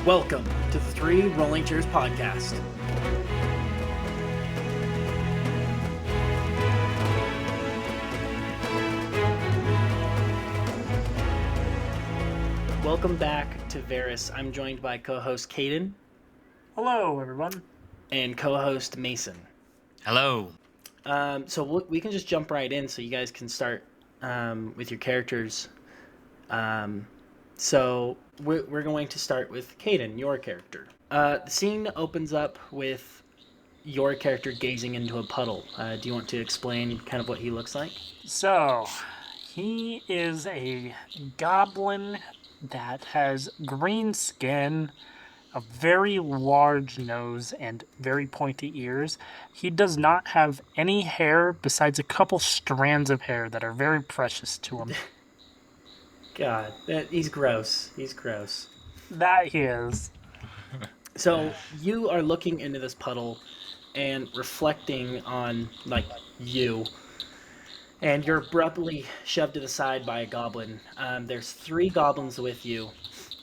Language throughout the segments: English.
Welcome to the Rollingteers podcast. Welcome back to Varys. I'm joined by co-host Caden. Hello, everyone. And co-host Mason. Hello. So we can just jump right in so you guys can start with your characters. So we're going to start with Caden, your character. The scene opens up with your character gazing into a puddle. Do you want to explain kind of what he looks like? So, he is a goblin that has green skin, a very large nose, and very pointy ears. He does not have any hair besides a couple strands of hair that are very precious to him. God, he's gross. He's gross. That he is. So you are looking into this puddle and reflecting on, like, you. And you're abruptly shoved to the side by a goblin. There's 3 goblins with you,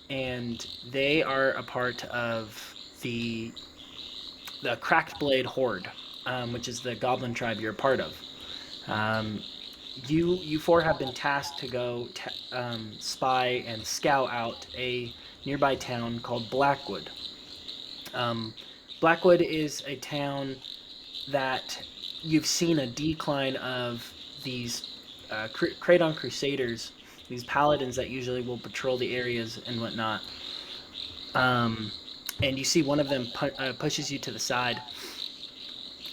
and they are a part of the Cracked Blade Horde, which is the goblin tribe you're a part of. You 4 have been tasked to go spy and scout out a nearby town called Blackwood. Blackwood is a town that you've seen a decline of these Kraton Crusaders, these paladins that usually will patrol the areas and whatnot. And you see one of them pushes you to the side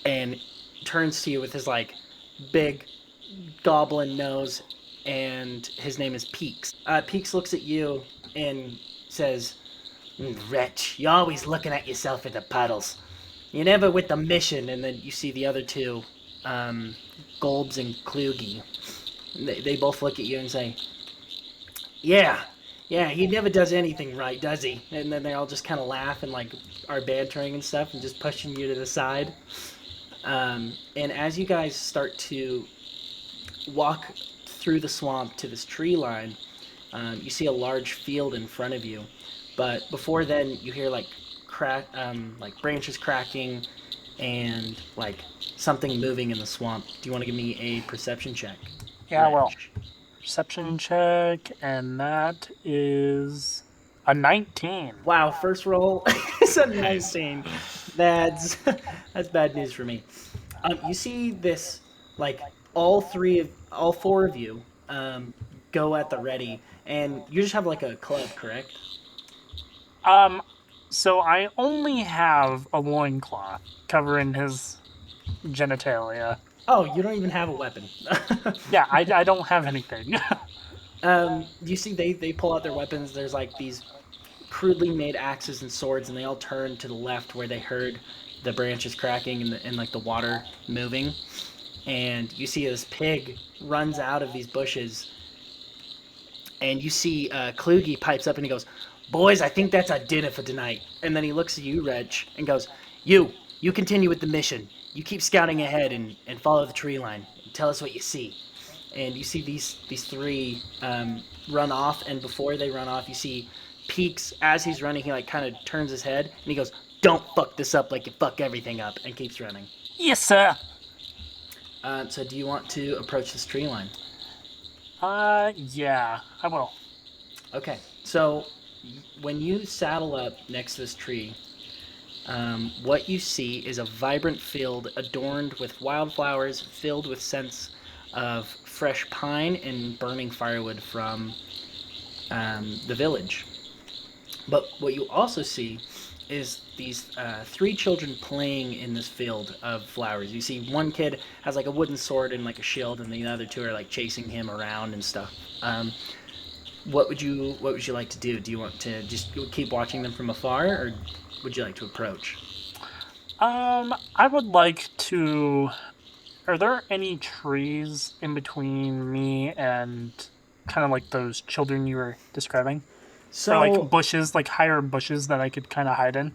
and turns to you with his, like, big goblin nose, and his name is Peaks. Peaks looks at you and says, "Wretch, you're always looking at yourself in the puddles. You're never with the mission." And then you see the other 2, Golbs and Kluge. They both look at you and say, yeah, he never does anything right, does he? And then they all just kind of laugh and, like, are bantering and stuff and just pushing you to the side. And as you guys start to walk through the swamp to this tree line, you see a large field in front of you. But before then, you hear, like, branches cracking and, like, something moving in the swamp. Do you want to give me a perception check? Yeah, well, perception check, and that is a 19. Wow, first roll is a 19. That's bad news for me. You see this, like, all 4 of you go at the ready, and you just have, like, a club, correct? So I only have a loincloth covering his genitalia. Oh, you don't even have a weapon. Yeah, I don't have anything. You see they pull out their weapons. There's, like, these crudely made axes and swords, and they all turn to the left where they heard the branches cracking and like the water moving. And you see this pig runs out of these bushes, and you see Kluge pipes up and he goes, "Boys, I think that's our dinner for tonight." And then he looks at you, Wretch, and goes, You continue with the mission. You keep scouting ahead and follow the tree line. And tell us what you see." And you see these 3 run off, and before they run off, you see Peaks, as he's running, he, like, kind of turns his head, and he goes, "Don't fuck this up like you fuck everything up," and keeps running. Yes, sir. So do you want to approach this tree line? Yeah, I will. Okay, so when you saddle up next to this tree, what you see is a vibrant field adorned with wildflowers, filled with scents of fresh pine and burning firewood from the village. But what you also see is these 3 children playing in this field of flowers. You see one kid has, like, a wooden sword and, like, a shield, and the other 2 are, like, chasing him around and stuff. What would you like to do? Do you want to just keep watching them from afar, or would you like to approach? I would like to... Are there any trees in between me and kind of, like, those children you were describing? So, or, like, bushes, like, higher bushes that I could kind of hide in?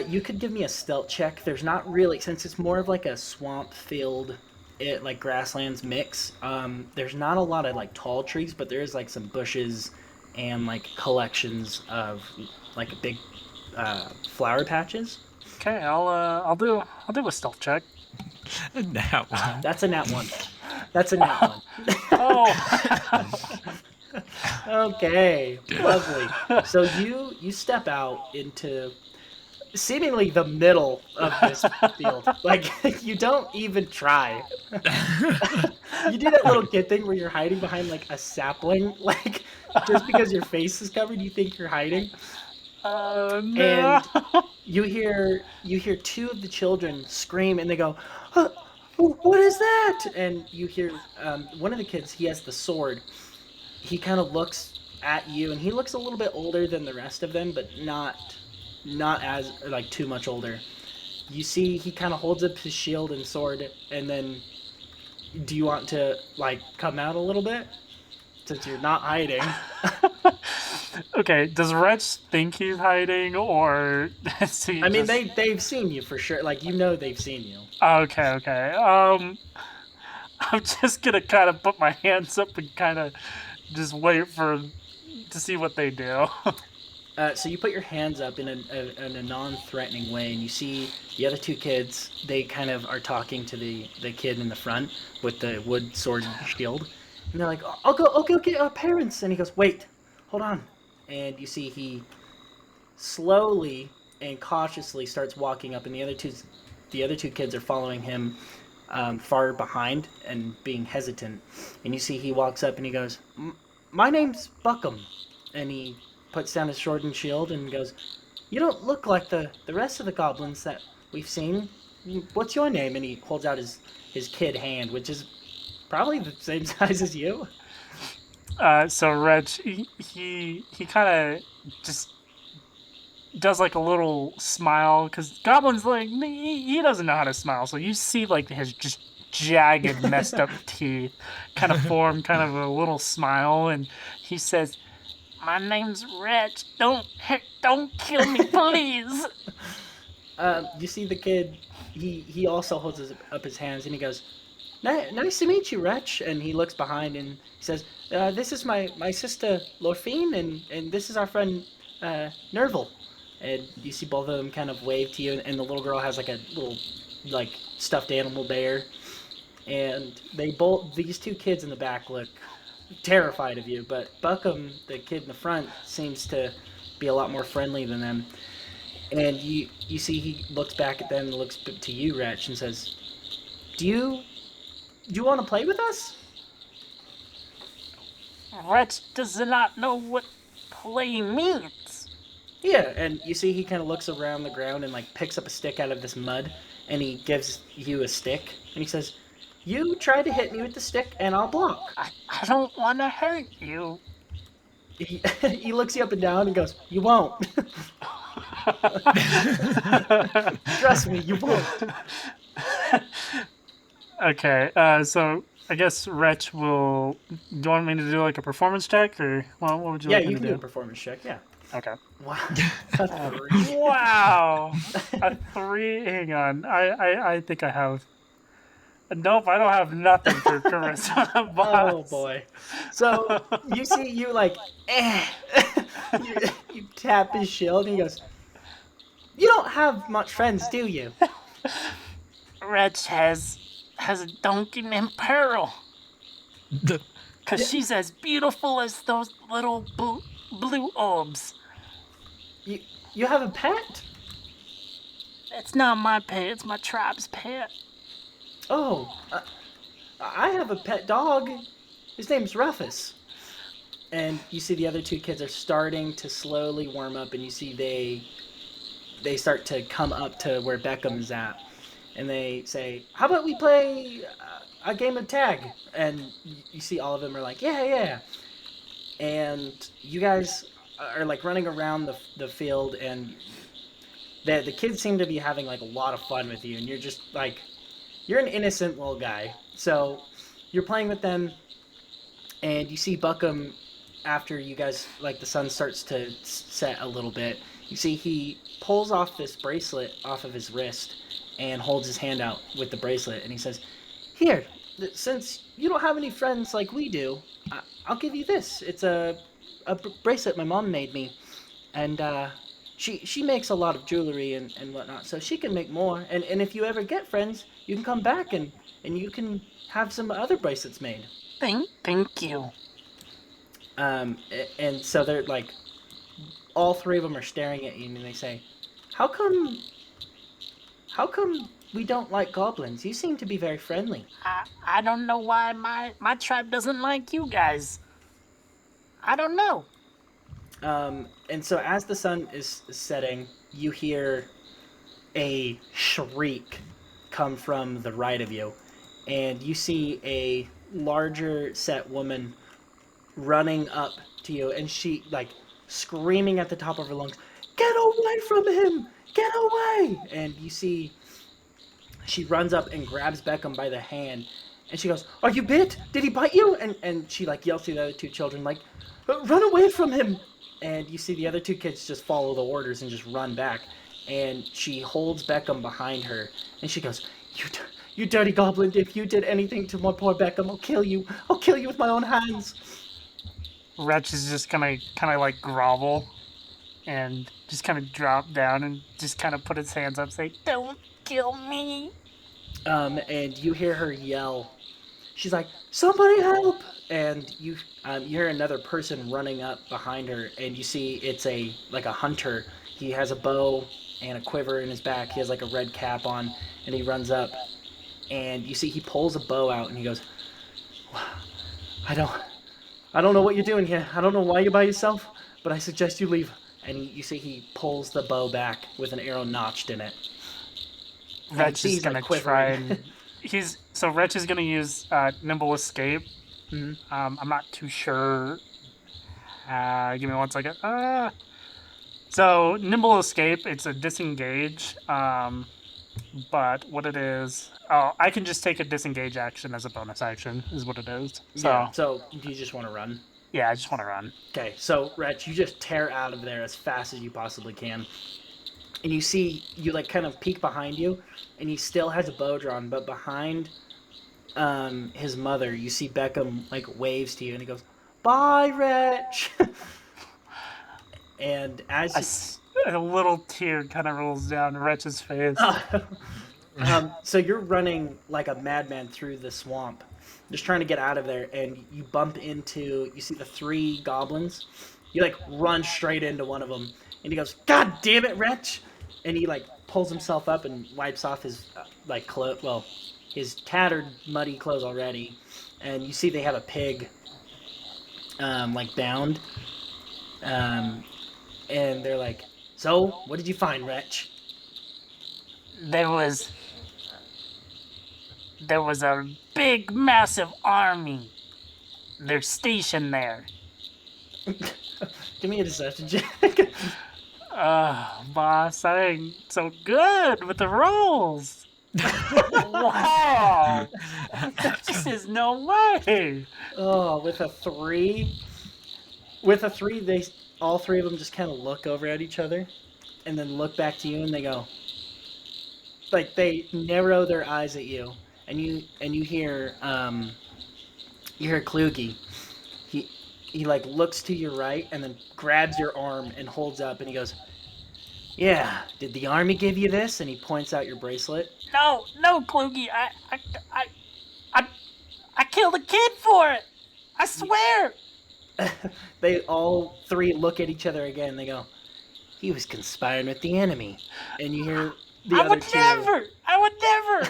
You could give me a stealth check. There's not really, since it's more of, like, a swamp field, like, grasslands mix. There's not a lot of, like, tall trees, but there is, like, some bushes and like collections of like big flower patches. Okay, I'll do a stealth check. Nat one. That's a nat one. That's a nat one. Oh, Okay, lovely. So you step out into seemingly the middle of this field. Like you don't even try. You do that little kid thing where you're hiding behind like a sapling, like just because your face is covered, you think you're hiding. no. And you hear two of the children scream, and they go, "Huh, what is that?" And you hear one of the kids. He has the sword. He kind of looks at you, and he looks a little bit older than the rest of them, but not as like too much older. You see, he kind of holds up his shield and sword, and then do you want to like come out a little bit since you're not hiding? Okay, does Wretch think he's hiding, or is he I mean, just... they've seen you for sure. Like they've seen you. Okay, okay. I'm just gonna kind of put my hands up and kind of just wait to see what they do. So you put your hands up in a non-threatening way, and you see the other two kids. They kind of are talking to the kid in the front with the wood sword and shield, and they're like, "I'll go, okay, okay, parents." And he goes, "Wait, hold on." And you see he slowly and cautiously starts walking up, and the other two kids are following him far behind and being hesitant. And you see he walks up and he goes, "My name's Buckham," and he puts down his sword and shield and goes, "You don't look like the rest of the goblins that we've seen. What's your name?" And he holds out his kid hand, which is probably the same size as you. So Wretch, he kind of just does like a little smile because Goblin's like he doesn't know how to smile, so you see like his just jagged, messed up teeth kind of form kind of a little smile, and he says, "My name's Wretch. Don't kill me, please." You see the kid. He also holds up his hands and he goes, Nice to meet you, Wretch." And he looks behind and he says, "This is my sister Lorphine, and this is our friend Nerval." And you see both of them kind of wave to you, and the little girl has like a little like stuffed animal bear, and these two kids in the back look terrified of you, but Buckham, the kid in the front, seems to be a lot more friendly than them. And you see he looks back at them and looks to you, Wretch, and says, "Do you want to play with us?" Wretch does not know what play means. Yeah, and you see he kind of looks around the ground and like picks up a stick out of this mud, and he gives you a stick, and he says, "You try to hit me with the stick, and I'll block." I don't want to hurt you. He looks you up and down and goes, "You won't." Trust me, you won't. Okay, so I guess Wretch will. Do you want me to do like a performance check, or what would you Yeah, like me you to can do do? a performance check. Yeah. Okay. Wow. A 3. Wow, a 3. Hang on, I think I have. Nope, I don't have nothing for charisma, boss. Oh boy. So you see, you like, you, you tap his shield, and he goes, "You don't have much friends, do you?" Wretch has a donkey named Pearl, cause she's as beautiful as those little blue orbs. You you have a pet? It's not my pet, it's my tribe's pet. Oh, I have a pet dog. His name's Rufus. And you see the other two kids are starting to slowly warm up, and you see they start to come up to where Beckham's at, and they say, "How about we play a game of tag?" And you see all of them are like, "Yeah, yeah." And you guys are like running around the field, and the kids seem to be having like a lot of fun with you, and you're just like, you're an innocent little guy. So you're playing with them, and you see Buckham after you guys like the sun starts to set a little bit. You see he pulls off this bracelet off of his wrist and holds his hand out with the bracelet, and he says, "Here, since you don't have any friends like we do, I'll give you this. It's bracelet my mom made me, and she makes a lot of jewelry and whatnot, so she can make more. And if you ever get friends, you can come back and you can have some other bracelets made. Thank you. And so they're like, all three of them are staring at you, and they say, "How come? How come we don't like goblins? You seem to be very friendly." I don't know why my tribe doesn't like you guys. I don't know. And so as the sun is setting, you hear a shriek come from the right of you, and you see a larger set woman running up to you, and she like screaming at the top of her lungs, "Get away from him! Get away!" And you see she runs up and grabs Beckham by the hand, and she goes, "Are you bit? Did he bite you?" And she like yells to the other two children like, "Run away from him!" And you see the other two kids just follow the orders and just run back. And she holds Beckham behind her, and she goes, "You dirty goblin! If you did anything to my poor Beckham, I'll kill you! I'll kill you with my own hands!" Wretch is just gonna kind of like grovel and just kind of drop down and just kind of put his hands up, say, "Don't kill me." And you hear her yell. She's like, "Somebody help!" And you hear another person running up behind her, and you see it's a hunter. He has a bow and a quiver in his back. He has like a red cap on, and he runs up, and you see he pulls a bow out, and he goes, "I don't know what you're doing here. I don't know why you're by yourself, but I suggest you leave." And you see he pulls the bow back with an arrow notched in it. Wretch is gonna try and so Wretch is gonna use nimble escape. Mm-hmm. I'm not too sure. Give me 1 second. So nimble escape, it's a disengage. But what it is, I can just take a disengage action as a bonus action, is what it is. So Yeah, so do you just want to run? yeah, I just want to run. Okay, so Wretch, you just tear out of there as fast as you possibly can. And you see, you like kind of peek behind you, and he still has a bow drawn, but behind his mother, you see Beckham like waves to you, and he goes, "Bye, Wretch." And as A little tear kind of rolls down Wretch's face. so you're running like a madman through the swamp, just trying to get out of there, and you bump into, you see the three goblins. You like run straight into one of them, and he goes, "God damn it, Wretch!" And he like pulls himself up and wipes off his his tattered, muddy clothes already. And you see they have a pig, like bound, and they're like, "So, what did you find, Wretch?" There was a big, massive army. They're stationed there. Give me a deception check. Boss, I ain't so good with the rolls. Wow. This is no way. Oh, with a three, they all three of them just kind of look over at each other, and then look back to you, and they go, like they narrow their eyes at you, and you hear Kluge. He like looks to your right and then grabs your arm and holds up, and he goes, "Yeah, did the army give you this?" And he points out your bracelet. No, Kluge. I killed a kid for it. I swear. They all three look at each other again. They go, "He was conspiring with the enemy." And you hear the other two. I would never.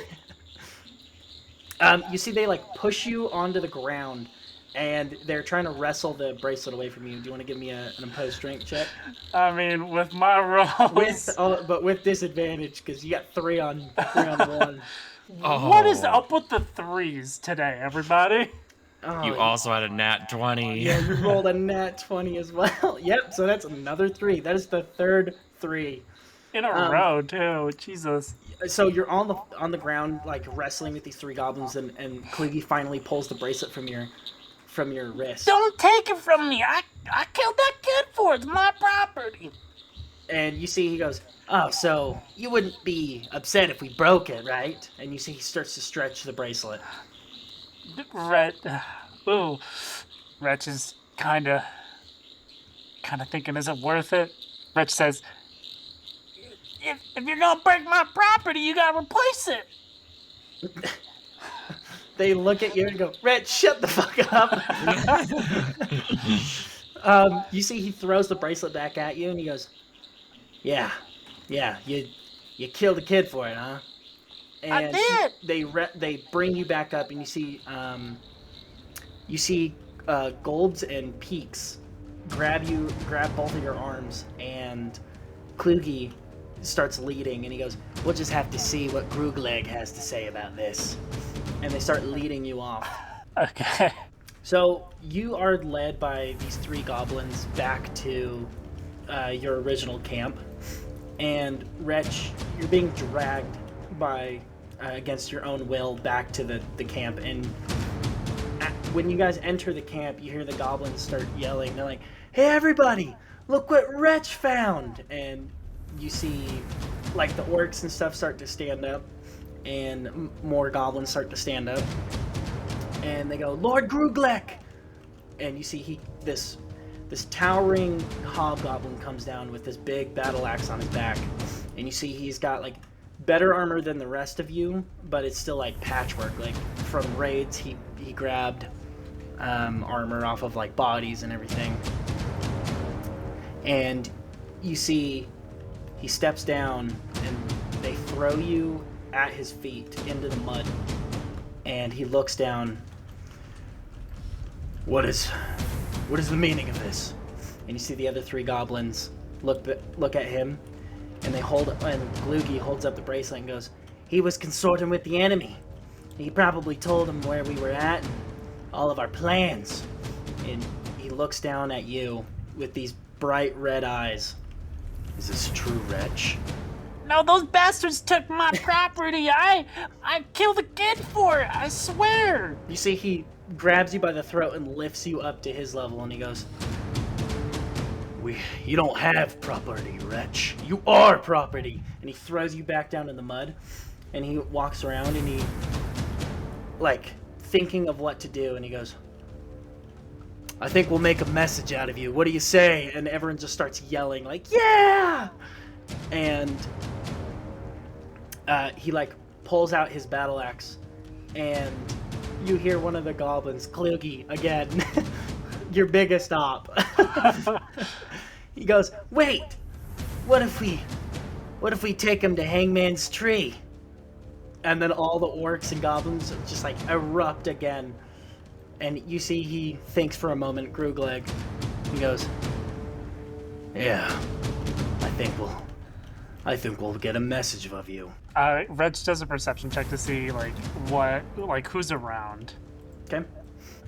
You see, they like push you onto the ground, and they're trying to wrestle the bracelet away from you. Do you want to give me an imposed strength check? I mean, with my rolls. But with disadvantage, because you got three on one. Oh. What is up with the threes today, everybody? Oh, You also had a nat 20. Yeah, you rolled a nat 20 as well. Yep, so that's another 3. That is the third 3. In a row, too. Jesus. So you're on the ground, like wrestling with these 3 goblins, and Kluge finally pulls the bracelet from your wrist. Don't take it from me. I killed that kid for it. It's my property. And you see he goes, "Oh, so you wouldn't be upset if we broke it, right?" And you see he starts to stretch the bracelet. Wretch is kinda kind of thinking, is it worth it? Wretch says, if you're gonna break my property, you gotta replace it. They look at you and go, Wretch, shut the fuck up. You see he throws the bracelet back at you and he goes, yeah, you killed a kid for it, huh? And I did. they bring you back up and you see Golds and Peaks grab both of your arms, and Kluge starts leading and he goes, we'll just have to see what Grugleg has to say about this. And they start leading you off. Okay. So you are led by these 3 goblins back to your original camp, and Wretch, you're being dragged by against your own will back to the camp. And when you guys enter the camp, you hear the goblins start yelling. They're like, hey everybody, look what Wretch found! And you see like the orcs and stuff start to stand up, and more goblins start to stand up. And they go, Lord Gruglek! And you see this towering hobgoblin comes down with this big battle axe on his back. And you see he's got like better armor than the rest of you, but it's still like patchwork. Like from raids, he grabbed armor off of like bodies and everything. And you see he steps down and they throw you at his feet into the mud. And he looks down. What is the meaning of this? And you see the other 3 goblins look at him, and Kluge holds up the bracelet and goes, he was consorting with the enemy. He probably told him where we were at and all of our plans. And he looks down at you with these bright red eyes. Is this true, Wretch? No, those bastards took my property. I killed a kid for it, I swear. You see he grabs you by the throat and lifts you up to his level, and he goes, you don't have property, Wretch. You are property. And he throws you back down in the mud, and he walks around and he, like, thinking of what to do, and he goes, I think we'll make a message out of you. What do you say? And everyone just starts yelling, like, yeah! And he, like, pulls out his battle axe, and you hear one of the goblins, Kluge, again, your biggest op. He goes, wait, what if we take him to Hangman's Tree? And then all the orcs and goblins just like erupt again. And you see he thinks for a moment, Grugleg. He goes, yeah, I think we'll get a message of you. Wretch does a perception check to see who's around. Okay.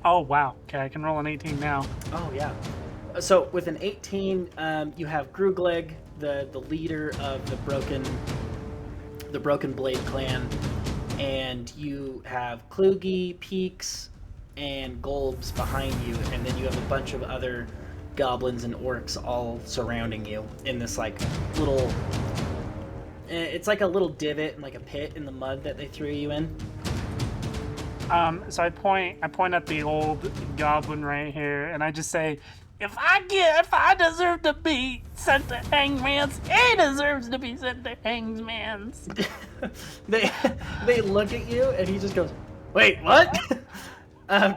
Oh wow. Okay, I can roll an 18 now. Oh yeah. So with an 18, you have Grugleg, the leader of the Broken Blade clan, and you have Kluge, Peaks, and Golbs behind you, and then you have a bunch of other goblins and orcs all surrounding you in this like little. It's like a little divot and like a pit in the mud that they threw you in. So I point at the old goblin right here, and I just say, if I deserve to be sent to Hangman's, he deserves to be sent to Hangman's. They look at you, and he just goes, wait, what?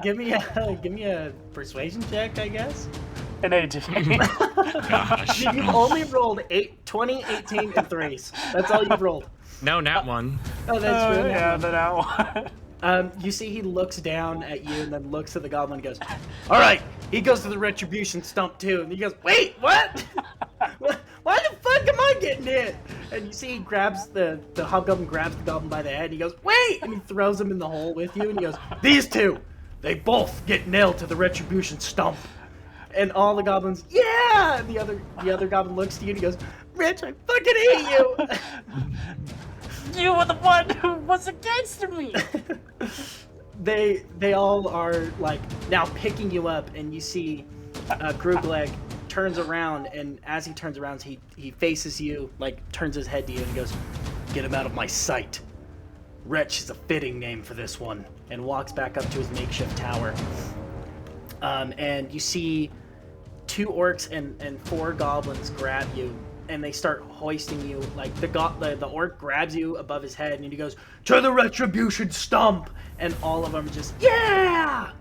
Give me a persuasion check, I guess. An 18. Gosh. You've only rolled 20, 18, and 3s. That's all you've rolled. No, nat 1. Oh, that's true. Yeah, but now. You see he looks down at you and then looks at the goblin and goes, all right, he goes to the retribution stump too. And he goes, wait, what? Why the fuck am I getting hit? And you see he grabs the hobgoblin grabs the goblin by the head and he goes, wait! And he throws him in the hole with you and he goes, these two, they both get nailed to the retribution stump. And all the goblins, yeah! And the other goblin looks to you and he goes, Rich, I fucking hate you! You were the one who was against me! They all are like now picking you up, and you see Grugleg turns around, and as he turns around, he faces you, like turns his head to you, and he goes, "Get him out of my sight." Wretch is a fitting name for this one, and walks back up to his makeshift tower. And you see 2 orcs and 4 goblins grab you, and they start hoisting you. Like the orc grabs you above his head, and he goes, "To the retribution stump!" And all of them just, yeah!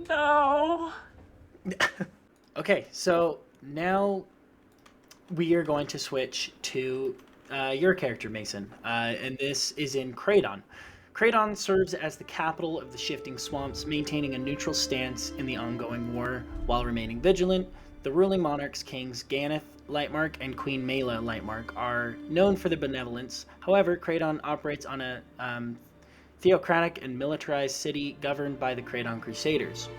No. Okay, so now we are going to switch to your character, Mason, and this is in Kraydon. Kraydon serves as the capital of the Shifting Swamps, maintaining a neutral stance in the ongoing war while remaining vigilant. The ruling monarchs, Kings Ganeth Lightmark and Queen Mela Lightmark, are known for their benevolence. However, Kraydon operates on a theocratic and militarized city governed by the Kraydon Crusaders,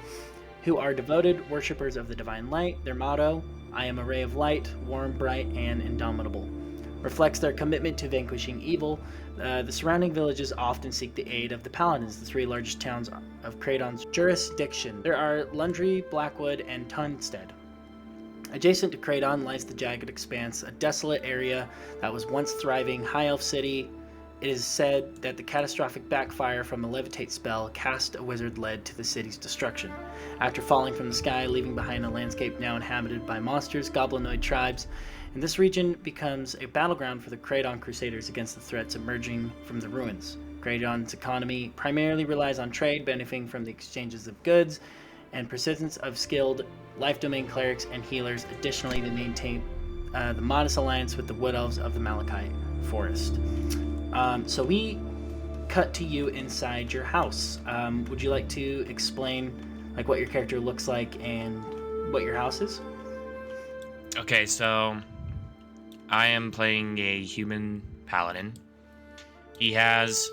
who are devoted worshippers of the divine light. Their motto, "I am a ray of light, warm, bright, and indomitable," reflects their commitment to vanquishing evil. The surrounding villages often seek the aid of the Paladins, the 3 largest towns of Kraydon's jurisdiction. There are Lundry, Blackwood, and Tunstead. Adjacent to Kraydon lies the Jagged Expanse, a desolate area that was once thriving high elf city. It is said that the catastrophic backfire from a levitate spell cast a wizard led to the city's destruction. After falling from the sky, leaving behind a landscape now inhabited by monsters, goblinoid tribes, and this region becomes a battleground for the Kraydon Crusaders against the threats emerging from the ruins. Kraydon's economy primarily relies on trade, benefiting from the exchanges of goods and persistence of skilled life domain clerics and healers. Additionally, they maintain the modest alliance with the Wood Elves of the Malachite Forest. So we cut to you inside your house. Would you like to explain like what your character looks like and what your house is? Okay, so I am playing a human paladin. He has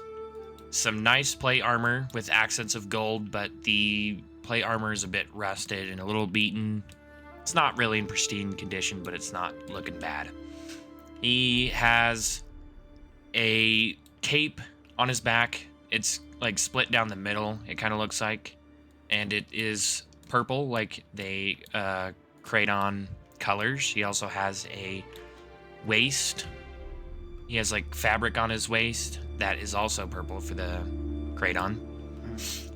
some nice plate armor with accents of gold, but the plate armor is a bit rusted and a little beaten. It's not really in pristine condition, but it's not looking bad. He has a cape on his back. It's like split down the middle, it kind of looks like, and it is purple like they Kraydon colors. He also has a waist. He has like fabric on his waist that is also purple for the Kraydon.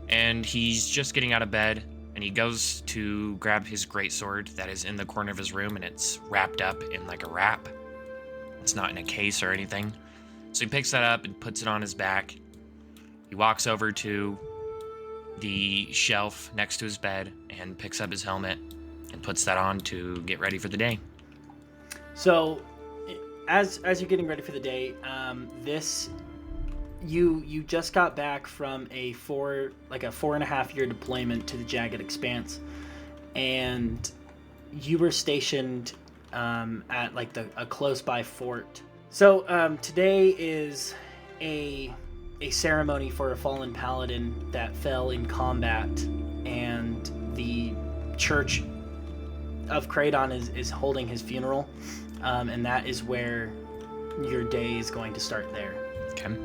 And he's just getting out of bed, and he goes to grab his greatsword that is in the corner of his room, and it's wrapped up in like a wrap. It's not in a case or anything. So he picks that up and puts it on his back. He walks over to the shelf next to his bed and picks up his helmet and puts that on to get ready for the day. So, as you're getting ready for the day, you just got back from a 4.5 year deployment to the Jagged Expanse, and you were stationed at like a close by fort. So today is a ceremony for a fallen paladin that fell in combat, and the Church of Kraydon is holding his funeral, and that is where your day is going to start there. Okay.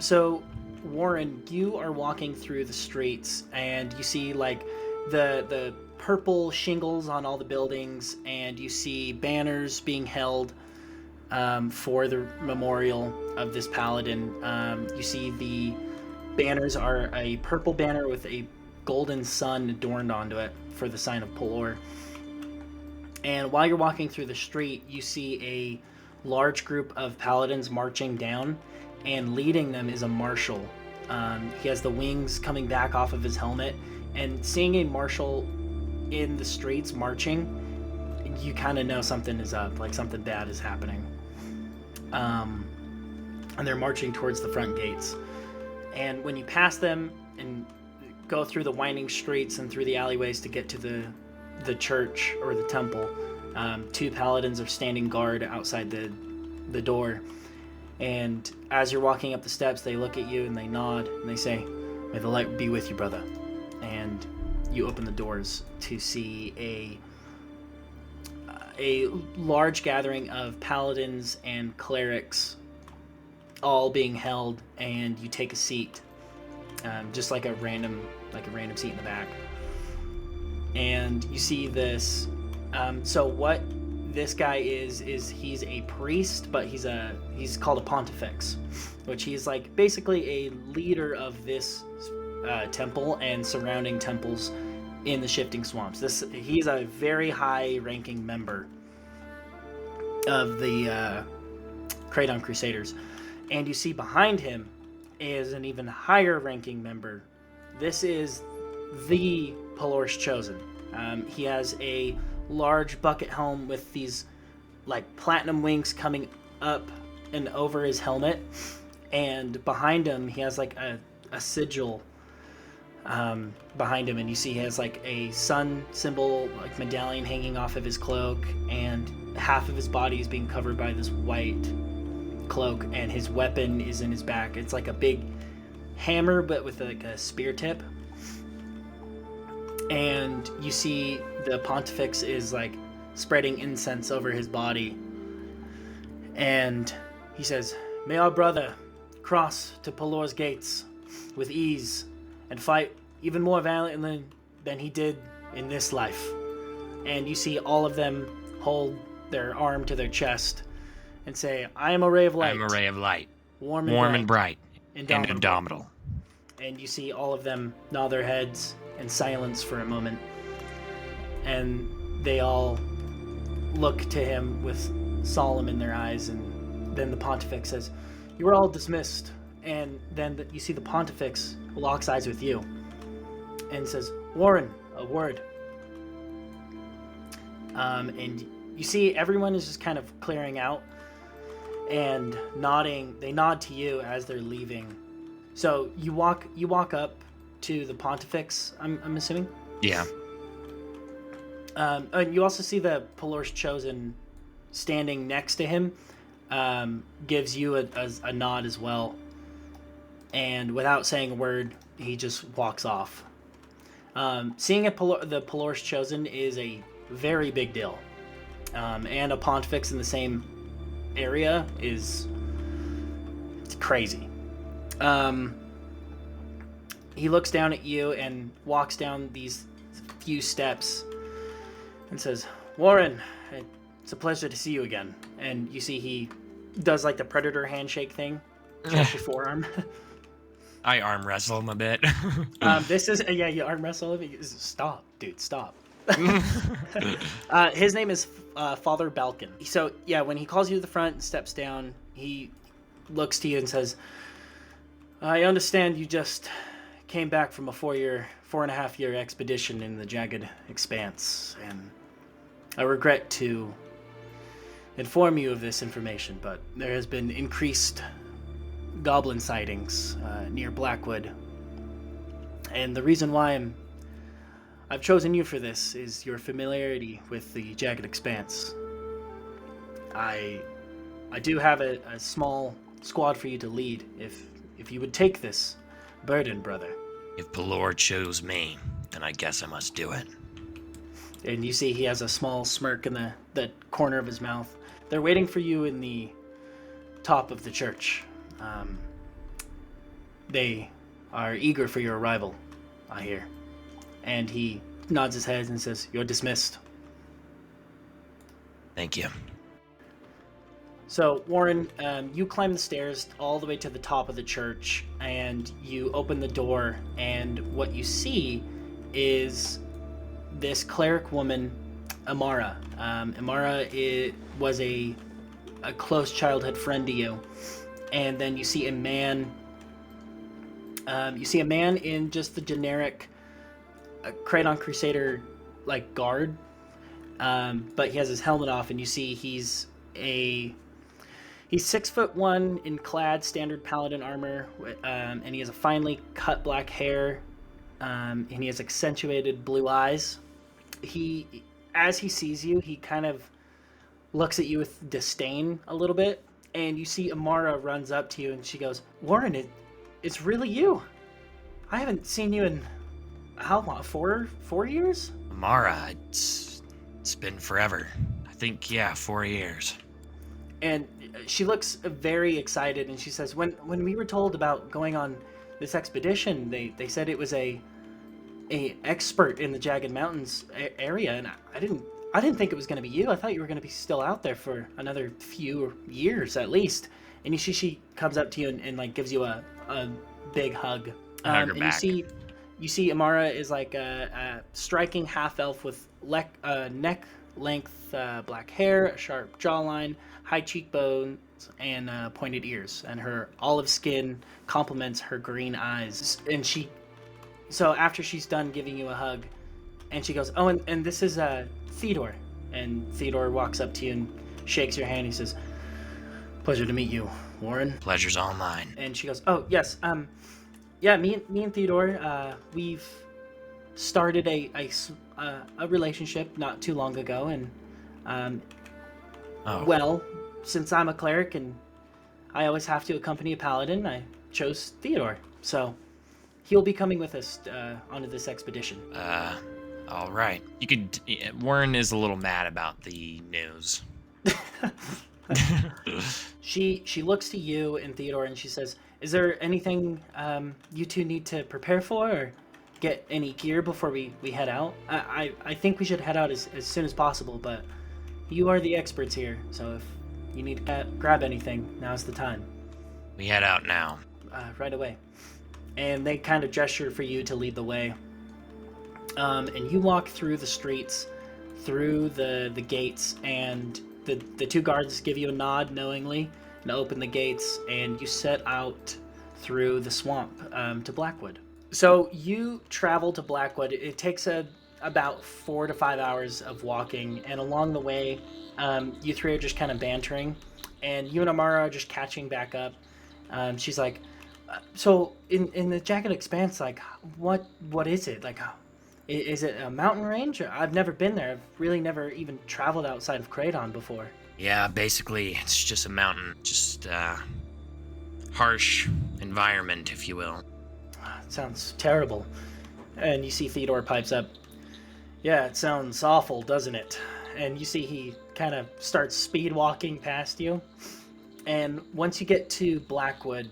So, Warin, you are walking through the streets, and you see like the purple shingles on all the buildings, and you see banners being held for the memorial of this paladin. You see the banners are a purple banner with a golden sun adorned onto it for the sign of Pelor. And while you're walking through the street, you see a large group of paladins marching down, and leading them is a marshal. He has the wings coming back off of his helmet, and seeing a marshal in the streets marching, you kind of know something is up, like something bad is happening. And they're marching towards the front gates. And when you pass them and go through the winding streets and through the alleyways to get to the church or the temple, 2 paladins are standing guard outside the door. And as you're walking up the steps, they look at you and they nod and they say, "May the light be with you, brother." And you open the doors to see a large gathering of paladins and clerics all being held, and you take a seat, just like a random seat in the back. And you see this. So what this guy is he's a priest, but he's called a pontifex, which he's like basically a leader of this temple and surrounding temples in the Shifting Swamps. He's a very high-ranking member of the Kraton Crusaders. And you see behind him is an even higher-ranking member. This is the Pelor's Chosen. He has a large bucket helm with these like platinum wings coming up and over his helmet, and behind him he has like a sigil behind him, and you see he has like a sun symbol like medallion hanging off of his cloak, and half of his body is being covered by this white cloak, and his weapon is in his back. It's like a big hammer but with like a spear tip. And you see the Pontifex is like spreading incense over his body, and he says, "May our brother cross to Pelor's gates with ease and fight even more valiantly than he did in this life." And you see all of them hold their arm to their chest and say, "I am a ray of light. I am a ray of light. Warm and bright. Indomitable." And indomitable. And you see all of them nod their heads in silence for a moment. And they all look to him with solemn in their eyes. And then the Pontifex says, "You are all dismissed." And then you see the Pontifex locks eyes with you and says, "Warin, a word." And you see everyone is just kind of clearing out and nodding. They nod to you as they're leaving. So you walk up to the Pontifex, I'm assuming? Yeah. And you also see the Pelor's Chosen standing next to him, gives you a nod as well. And without saying a word, he just walks off. Seeing the Pelor's Chosen is a very big deal. And a Pontifex in the same area it's crazy. He looks down at you and walks down these few steps and says, "Warin, it's a pleasure to see you again." And you see he does like the Predator handshake thing, just your forearm. I arm wrestle him a bit. This is, you arm wrestle him. Stop, dude, stop. His name is Father Balkan. So, yeah, when he calls you to the front and steps down, he looks to you and says, "I understand you just came back from a 4.5 year expedition in the Jagged Expanse, and I regret to inform you of this information, but there has been increased goblin sightings near Blackwood, and the reason why I've chosen you for this is your familiarity with the Jagged Expanse. I do have a small squad for you to lead if you would take this burden, brother." If Pelor chose me, then I guess I must do it. And you see he has a small smirk in the corner of his mouth. They're waiting for you in the top of the church. They are eager for your arrival, I hear. And he nods his head and says, "You're dismissed." Thank you. So, Warin, you climb the stairs all the way to the top of the church, and you open the door, and what you see is this cleric woman, Amara. Amara was a close childhood friend to you. And then you see a man. You see a man in just the generic Kraton Crusader like guard, but he has his helmet off, and you see he's 6'1" in clad standard paladin armor, and he has a finely cut black hair, and he has accentuated blue eyes. As he sees you, he kind of looks at you with disdain a little bit, and you see Amara runs up to you, and she goes, "Warin, it's really you. I haven't seen you in how long? 4 years?" Amara, it's been forever. I think, 4 years. And she looks very excited, and she says, when we were told about going on this expedition, they said it was a expert in the Jagged Mountains area, and I didn't think it was going to be you. I thought you were going to be still out there for another few years at least. And you see she comes up to you and like gives you a big hug. Hug her back. You see Amara is like a striking half-elf with neck-length black hair, a sharp jawline, high cheekbones, and pointed ears. And her olive skin complements her green eyes. And so after she's done giving you a hug, and she goes, oh, and this is Theodore. And Theodore walks up to you and shakes your hand. He says, pleasure to meet you, Warin. Pleasure's all mine. And she goes, oh, yes, yeah, me and Theodore, we've started a relationship not too long ago, and well, since I'm a cleric and I always have to accompany a paladin, I chose Theodore. So he'll be coming with us onto this expedition. All right. Warren is a little mad about the news. She looks to you and Theodore and she says, is there anything you two need to prepare for or get any gear before we head out? I think we should head out as soon as possible, but you are the experts here, so if you need to grab anything, now's the time. We head out now. Right away. And they kind of gesture for you to lead the way. And you walk through the streets, through the gates, and the two guards give you a nod knowingly and open the gates, and you set out through the swamp to Blackwood. So you travel to Blackwood. It takes about 4 to 5 hours of walking, and along the way, you three are just kind of bantering, and you and Amara are just catching back up. She's like, so in the Jagged Expanse, like, what is it? Like, is it a mountain range? I've never been there. I've really never even traveled outside of Kraton before. Yeah, basically, it's just a mountain. Just, harsh environment, if you will. It sounds terrible. And you see Theodore pipes up. Yeah, it sounds awful, doesn't it? And you see he kind of starts speed walking past you. And once you get to Blackwood,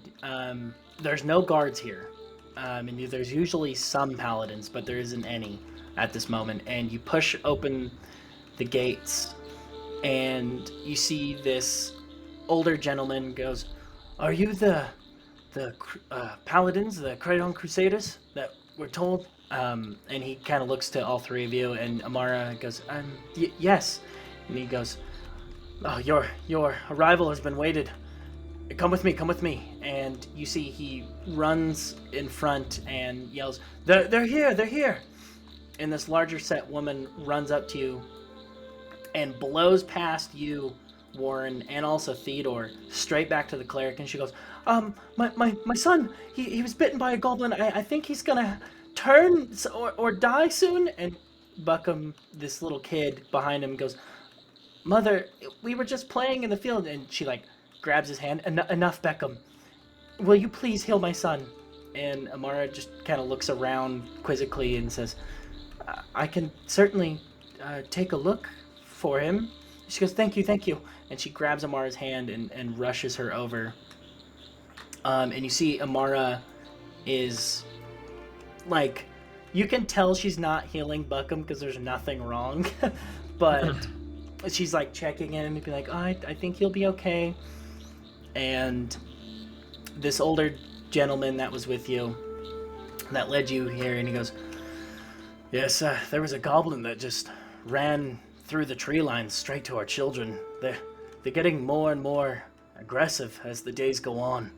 there's no guards here. And there's usually some paladins, but there isn't any at this moment. And you push open the gates, and you see this older gentleman goes, are you the paladins, the Kraton Crusaders that we're told? And he kind of looks to all three of you, and Amara goes, yes. And he goes, oh, your arrival has been waited. Come with me. And you see he runs in front and yells, they're here. And this larger set woman runs up to you and blows past you, Warin, and also Theodore, straight back to the cleric. And she goes, my son, he was bitten by a goblin. I think he's gonna turn or die soon. And Buckham, this little kid behind him, goes, Mother, we were just playing in the field. And she grabs his hand. Enough, Beckham. Will you please heal my son? And Amara just kind of looks around quizzically and says, I can certainly take a look for him. She goes, thank you. And she grabs Amara's hand and rushes her over. And you see Amara is, like, you can tell she's not healing Buckham because there's nothing wrong. But she's, like, checking in and be like, oh, I think he'll be okay. And this older gentleman that was with you, that led you here, and he goes, yes, there was a goblin that just ran through the tree lines straight to our children. They're getting more and more aggressive as the days go on.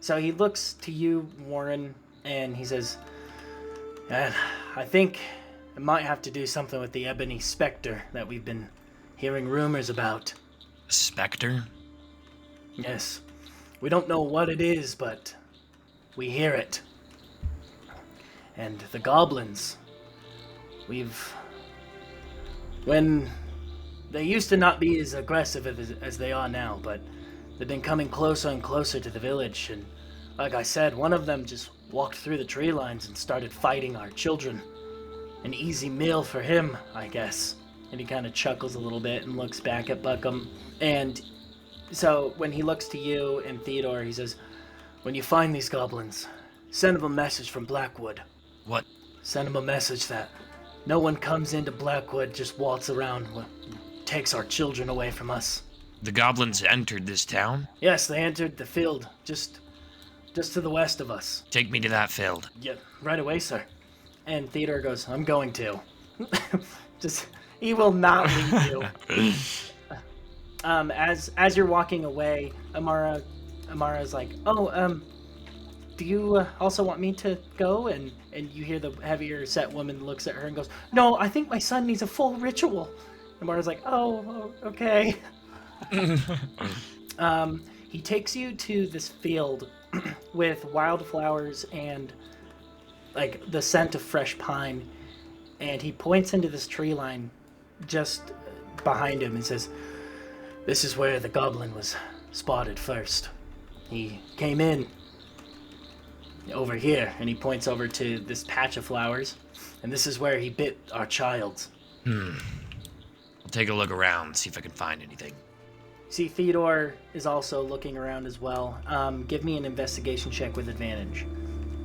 So he looks to you, Warin, and he says, I think I might have to do something with the ebony specter that we've been hearing rumors about. Specter? Yes. We don't know what it is, but we hear it. And the goblins, when they used to not be as aggressive as they are now, but they've been coming closer and closer to the village, and like I said, one of them just walked through the tree lines and started fighting our children. An easy meal for him, I guess. And he kind of chuckles a little bit and looks back at Buckham. And so when he looks to you and Theodore, he says, when you find these goblins, send them a message from Blackwood. What? Send them a message that no one comes into Blackwood, just waltz around, takes our children away from us. The goblins entered this town? Yes, they entered the field, just to the west of us. Take me to that field. Yeah, right away, sir. And Theodore goes, I'm going to. Just, he will not leave you. As you're walking away, Amara's like, oh, do you also want me to go? And you hear the heavier set woman looks at her and goes, no, I think my son needs a full ritual. Amara's like, oh, okay. He takes you to this field with wildflowers and like the scent of fresh pine, and he points into this tree line just behind him and says, this is where the goblin was spotted first. He came in over here, and he points over to this patch of flowers, and this is where he bit our child. I'll take a look around, see if I can find anything. See, Theodore is also looking around as well. Give me an investigation check with advantage.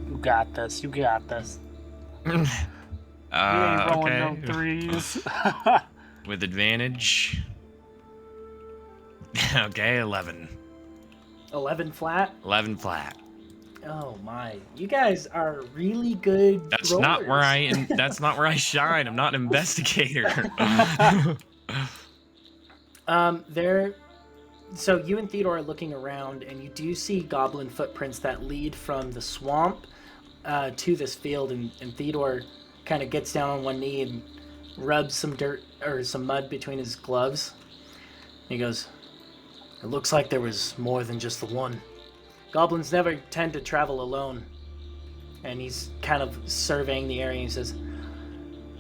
You got this. You got this. You ain't rolling no threes. With advantage. Okay, 11. 11 flat? 11 flat. Oh my! You guys are really good. That's rollers. not where that's not where I shine. I'm not an investigator. So you and Theodore are looking around, and you do see goblin footprints that lead from the swamp to this field, and Theodore kind of gets down on one knee and rubs some dirt or some mud between his gloves. He goes, it looks like there was more than just the one. Goblins never tend to travel alone. And he's kind of surveying the area and he says,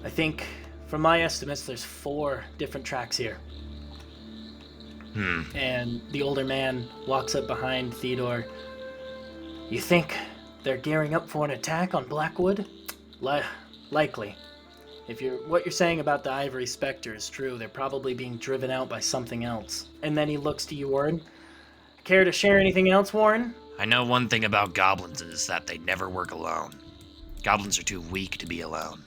I think, from my estimates, there's 4 different tracks here. And the older man walks up behind Theodore. You think they're gearing up for an attack on Blackwood? Likely. If what you're saying about the Ivory Spectre is true, they're probably being driven out by something else. And then he looks to you, Warin. Care to share anything else, Warin? I know one thing about goblins is that they never work alone. Goblins are too weak to be alone.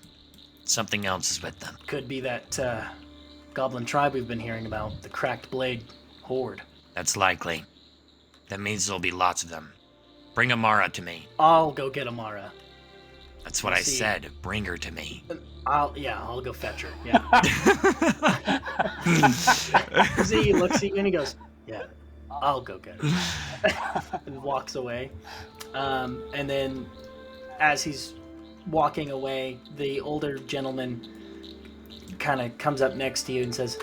Something else is with them. Could be that goblin tribe we've been hearing about, the Cracked Blade Horde. That's likely. That means there'll be lots of them. Bring Amara to me. I'll go get Amara. That's what I said. Bring her to me. I'll go fetch her. Yeah. See, he looks at you and he goes, yeah, I'll go get her. And walks away. And then as he's walking away, the older gentleman kind of comes up next to you and says,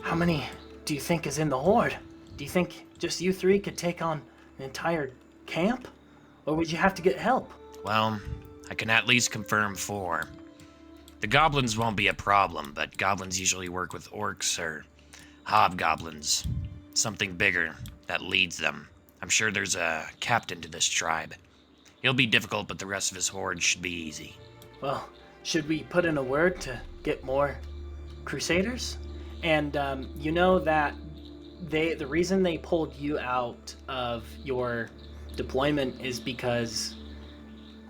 how many do you think is in the horde? Do you think just you 3 could take on an entire camp? Or would you have to get help? Well, I can at least confirm 4. The goblins won't be a problem, but goblins usually work with orcs or hobgoblins. Something bigger that leads them. I'm sure there's a captain to this tribe. He'll be difficult, but the rest of his horde should be easy. Well, should we put in a word to get more crusaders? And you know that the reason they pulled you out of your deployment is because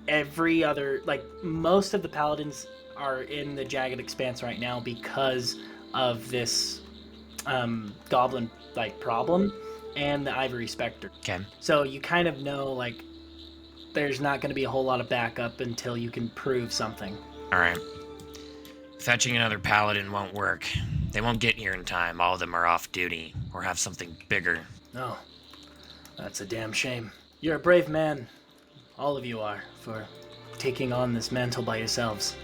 every other, like, most of the paladins are in the Jagged Expanse right now because of this goblin like problem and the Ivory Spectre. Okay. So you kind of know, like, there's not going to be a whole lot of backup until you can prove something. Alright. Fetching another paladin won't work. They won't get here in time. All of them are off duty or have something bigger. No, that's a damn shame. You're a brave man. All of you are, for taking on this mantle by yourselves.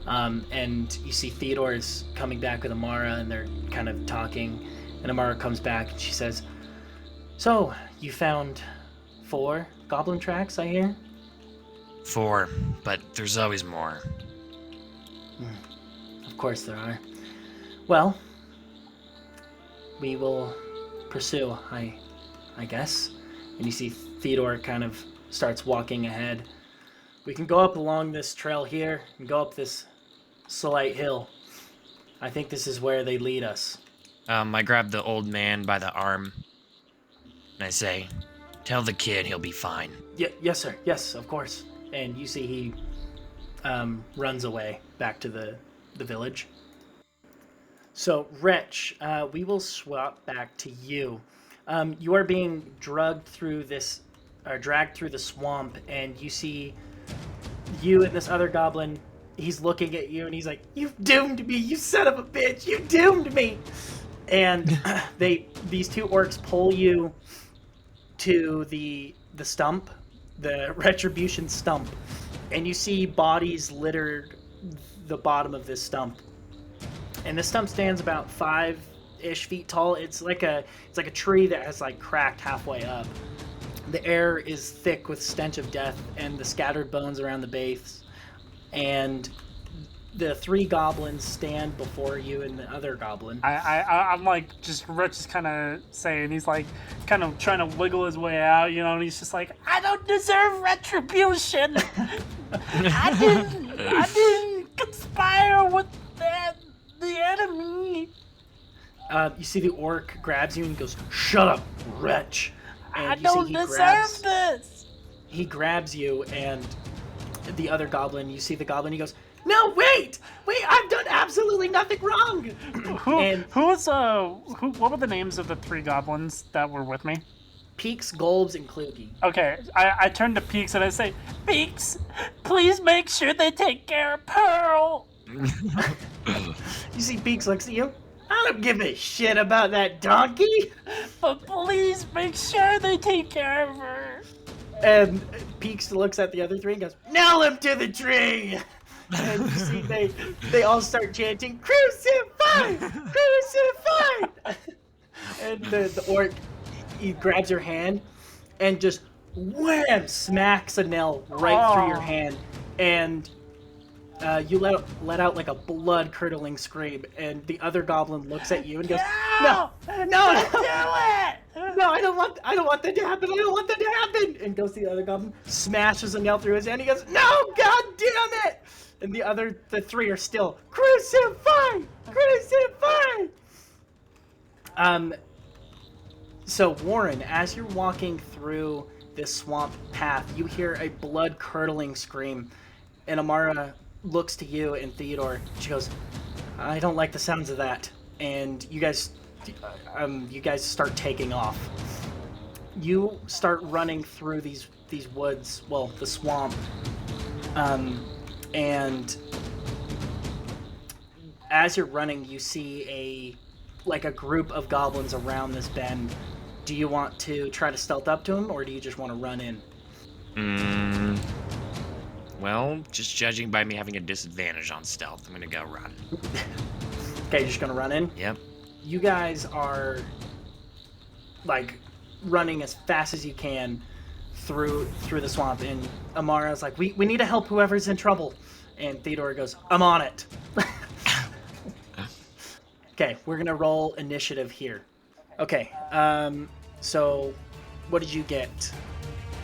And you see Theodore is coming back with Amara, and they're kind of talking. And Amara comes back, and she says, so, you found 4 goblin tracks, I hear? 4, but there's always more. Of course there are. Well, we will pursue, I guess. And you see Theodore kind of starts walking ahead. We can go up along this trail here and go up this slight hill. I think this is where they lead us. I grab the old man by the arm, and I say, tell the kid he'll be fine. Yes, sir. Yes, of course. And you see he runs away back to the village. So, Wretch, we will swap back to you. You are being dragged through the swamp, and you see you and this other goblin, he's looking at you and he's like, "You've doomed me, you son of a bitch! You doomed me!" And these two orcs pull you to the stump, the retribution stump, and you see bodies littered the bottom of this stump. And this stump stands about 5-ish feet tall. It's like a tree that has like cracked halfway up. The air is thick with stench of death and the scattered bones around the base. And the three goblins stand before you and the other goblin. I'm like, just Wretch is kind of saying, he's like, kind of trying to wiggle his way out, you know, and he's just like, I don't deserve retribution. I didn't conspire with the enemy. You see the orc grabs you and goes, "Shut up, Wretch." And I don't deserve this. He grabs you, and the other goblin, you see the goblin, he goes, "No, wait, I've done absolutely nothing wrong." What were the names of the three goblins that were with me? Peaks, Golbs, and Kluge. Okay, I turn to Peaks and I say, Peaks, please make sure they take care of Pearl. You see Peaks looks at you. "I don't give a shit about that donkey." But please make sure they take care of her. And Peaks looks at the other three and goes, "Nail him to the tree." And you see they all start chanting, "Crucify! Crucify!" And the orc, he grabs your hand and just wham, smacks a nail right through your hand. And you let out like a blood-curdling scream, and the other goblin looks at you and goes, "No, do it! no, I don't want that to happen. I don't want that to happen." And goes to the other goblin, smashes a nail through his hand. He goes, "No, god damn it!" And the three are still, "Crucify! Crucify!" So Warin, as you're walking through this swamp path, you hear a blood-curdling scream, and Amara looks to you and Theodore. She goes, "I don't like the sounds of that." And you guys start taking off. You start running through these woods, well, the swamp, and as you're running, you see a group of goblins around this bend. Do you want to try to stealth up to them, or do you just want to run in? Well, just judging by me having a disadvantage on stealth, I'm gonna go run. Okay, you're just gonna run in? Yep. You guys are like running as fast as you can through the swamp, and Amara's like, we need to help whoever's in trouble. And Theodore goes, "I'm on it." Okay, we're gonna roll initiative here. Okay, so what did you get,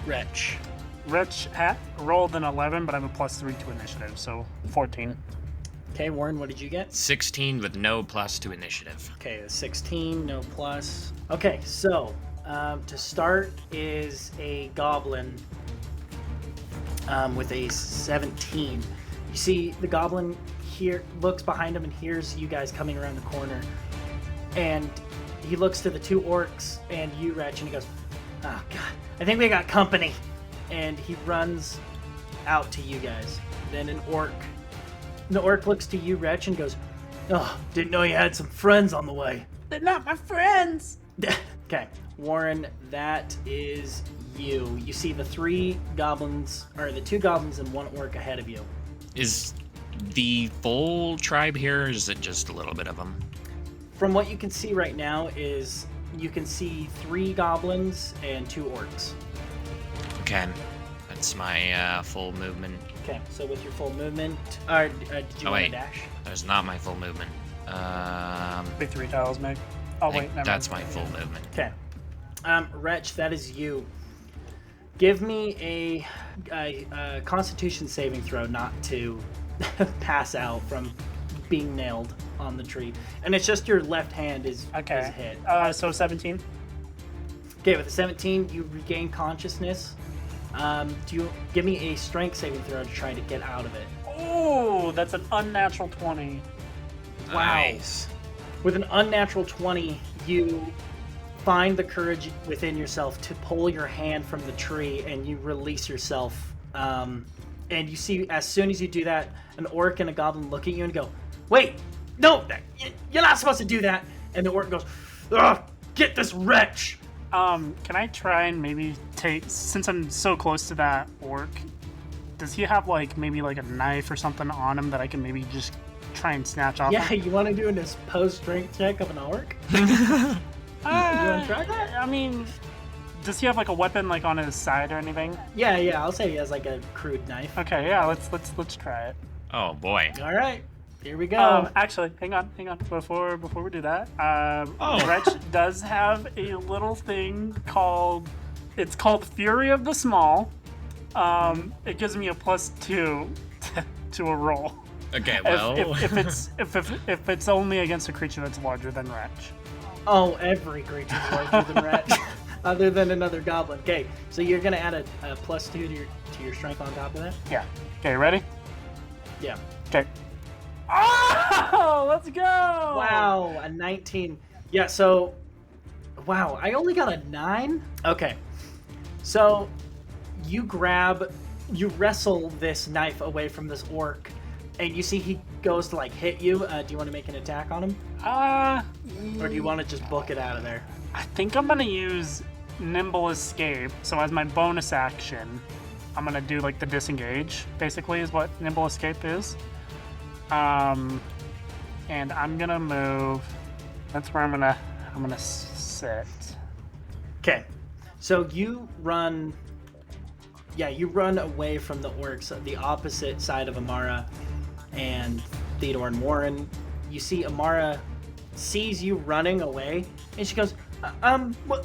Wretch? Wretch rolled an 11, but I have a +3 to initiative, so 14. Okay, Warin, what did you get? 16 with no plus to initiative. Okay, a 16, no plus. Okay, so to start is a goblin with a 17. You see the goblin here, looks behind him and hears you guys coming around the corner. And he looks to the two orcs and you, Wretch, and he goes, "Oh, God, I think we got company." And he runs out to you guys. Then the orc looks to you, Wretch, and goes, "Oh, didn't know you had some friends on the way." They're not my friends. Okay, Warin, that is you. You see the two goblins and one orc ahead of you. Is the full tribe here, or is it just a little bit of them? From what you can see right now is you can see 3 goblins and 2 orcs. Okay, that's my full movement. Okay, so with your full movement, did you want to dash? That's not my full movement. Big 3 tiles, Meg. Oh, wait, never That's mind. my full movement. Okay. Wretch, that is you. Give me a Constitution saving throw not to pass out from being nailed on the tree. And it's just your left hand is hit. So 17? Okay, with a 17, you regain consciousness. Do you give me a strength saving throw to try to get out of it? Oh, that's an unnatural 20. Wow. Nice. With an unnatural 20, you find the courage within yourself to pull your hand from the tree and you release yourself And you see, as soon as you do that, an orc and a goblin look at you and go, "Wait, no, you're not supposed to do that." And the orc goes, "Ugh, get this wretch." Can I try and maybe since I'm so close to that orc, does he have maybe a knife or something on him that I can maybe just try and snatch off? Yeah, you want to do an opposed strength check of an orc? You want to try that? I mean, does he have a weapon on his side or anything? Yeah, I'll say he has a crude knife. Okay, yeah, let's try it. Oh boy. All right, here we go. Actually, hang on. Before we do that, Wretch does have a little thing called Fury of the Small. It gives me a +2 to a roll. Okay, well. If it's only against a creature that's larger than Wretch. Oh, every creature's larger than Wretch, other than another goblin. Okay, so you're gonna add a +2 to your strength on top of that. Yeah. Okay, ready? Yeah. Okay. Oh, let's go! Wow, a 19. Yeah. So, wow, I only got a 9. Okay. So, you wrestle this knife away from this orc, and you see he goes to hit you. Do you want to make an attack on him? Or do you want to just book it out of there? I think I'm gonna use Nimble Escape. So as my bonus action, I'm gonna do the disengage. Basically, is what Nimble Escape is. And I'm gonna move. That's where I'm gonna sit. Okay. So you run. Yeah, you run away from the orcs, the opposite side of Amara and Theodore and Warin. You see Amara sees you running away, and she goes,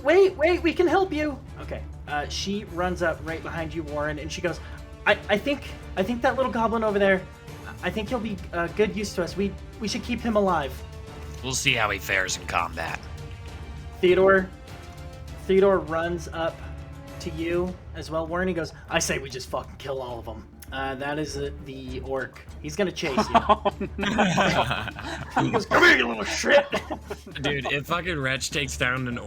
wait, we can help you. Okay. She runs up right behind you, Warin, and she goes, I think that little goblin over there, I think he'll be good use to us. We should keep him alive. We'll see how he fares in combat. Theodore runs up to you as well, Warin. He goes, I say we just fucking kill all of them. That is the orc. He's gonna chase you. Oh, no. He goes, come here, you little shit. Dude, if fucking Wretch takes down an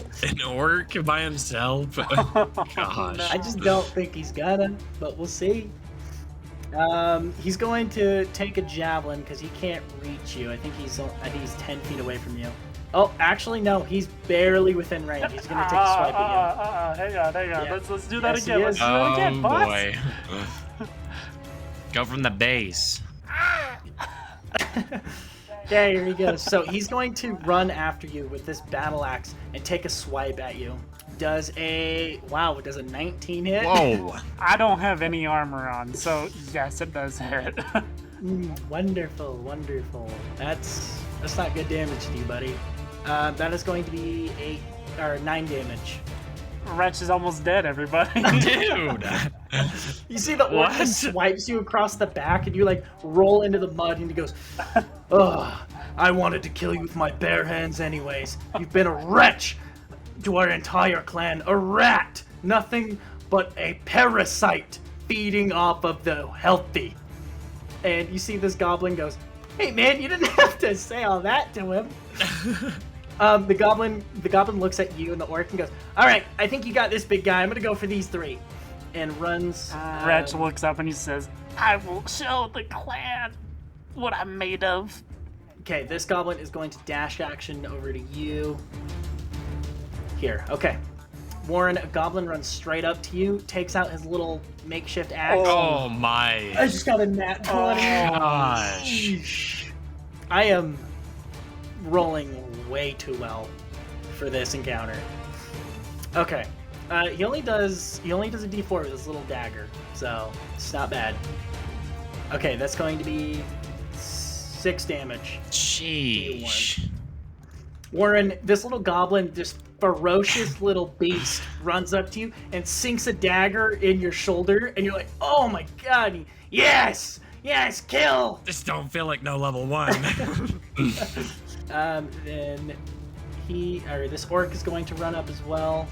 orc by himself, gosh. I just don't think he's gonna, but we'll see. He's going to take a javelin because he can't reach you. I think he's 10 feet away from you. Oh, actually, no. He's barely within range. He's going to take a swipe at you. Hang on. Yeah. Let's do that Yes, again. he Let's is. do that again, boss. Boy. Go from the base. Okay, here he goes. So he's going to run after you with this battle axe and take a swipe at you. Does a 19 hit? Whoa. I don't have any armor on, so yes, it does hit. Wonderful. That's not good damage to you, buddy. That is going to be 9 damage. Wretch is almost dead, everybody. Dude. You see the orc swipes you across the back, and you roll into the mud, and he goes, "Ugh, I wanted to kill you with my bare hands anyways. You've been a wretch to our entire clan, a rat, nothing but a parasite feeding off of the healthy." And you see this goblin goes, "Hey man, you didn't have to say all that to him." The goblin looks at you and the orc and goes, "All right, I think you got this, big guy. I'm gonna go for these 3," and runs. Wretch looks up and he says, "I will show the clan what I'm made of." Okay, this goblin is going to dash action over to you. Here, okay. Warin, a goblin runs straight up to you, takes out his little makeshift axe. Oh my. I just got a nat 20. Gosh. I am rolling way too well for this encounter. Okay. He only does a D4 with his little dagger, so it's not bad. Okay, that's going to be 6 damage. Sheesh. Warin, this little goblin, this ferocious little beast, runs up to you and sinks a dagger in your shoulder, and you're like, "Oh my god, yes, kill!" This don't feel like no level 1. Then this orc is going to run up as well.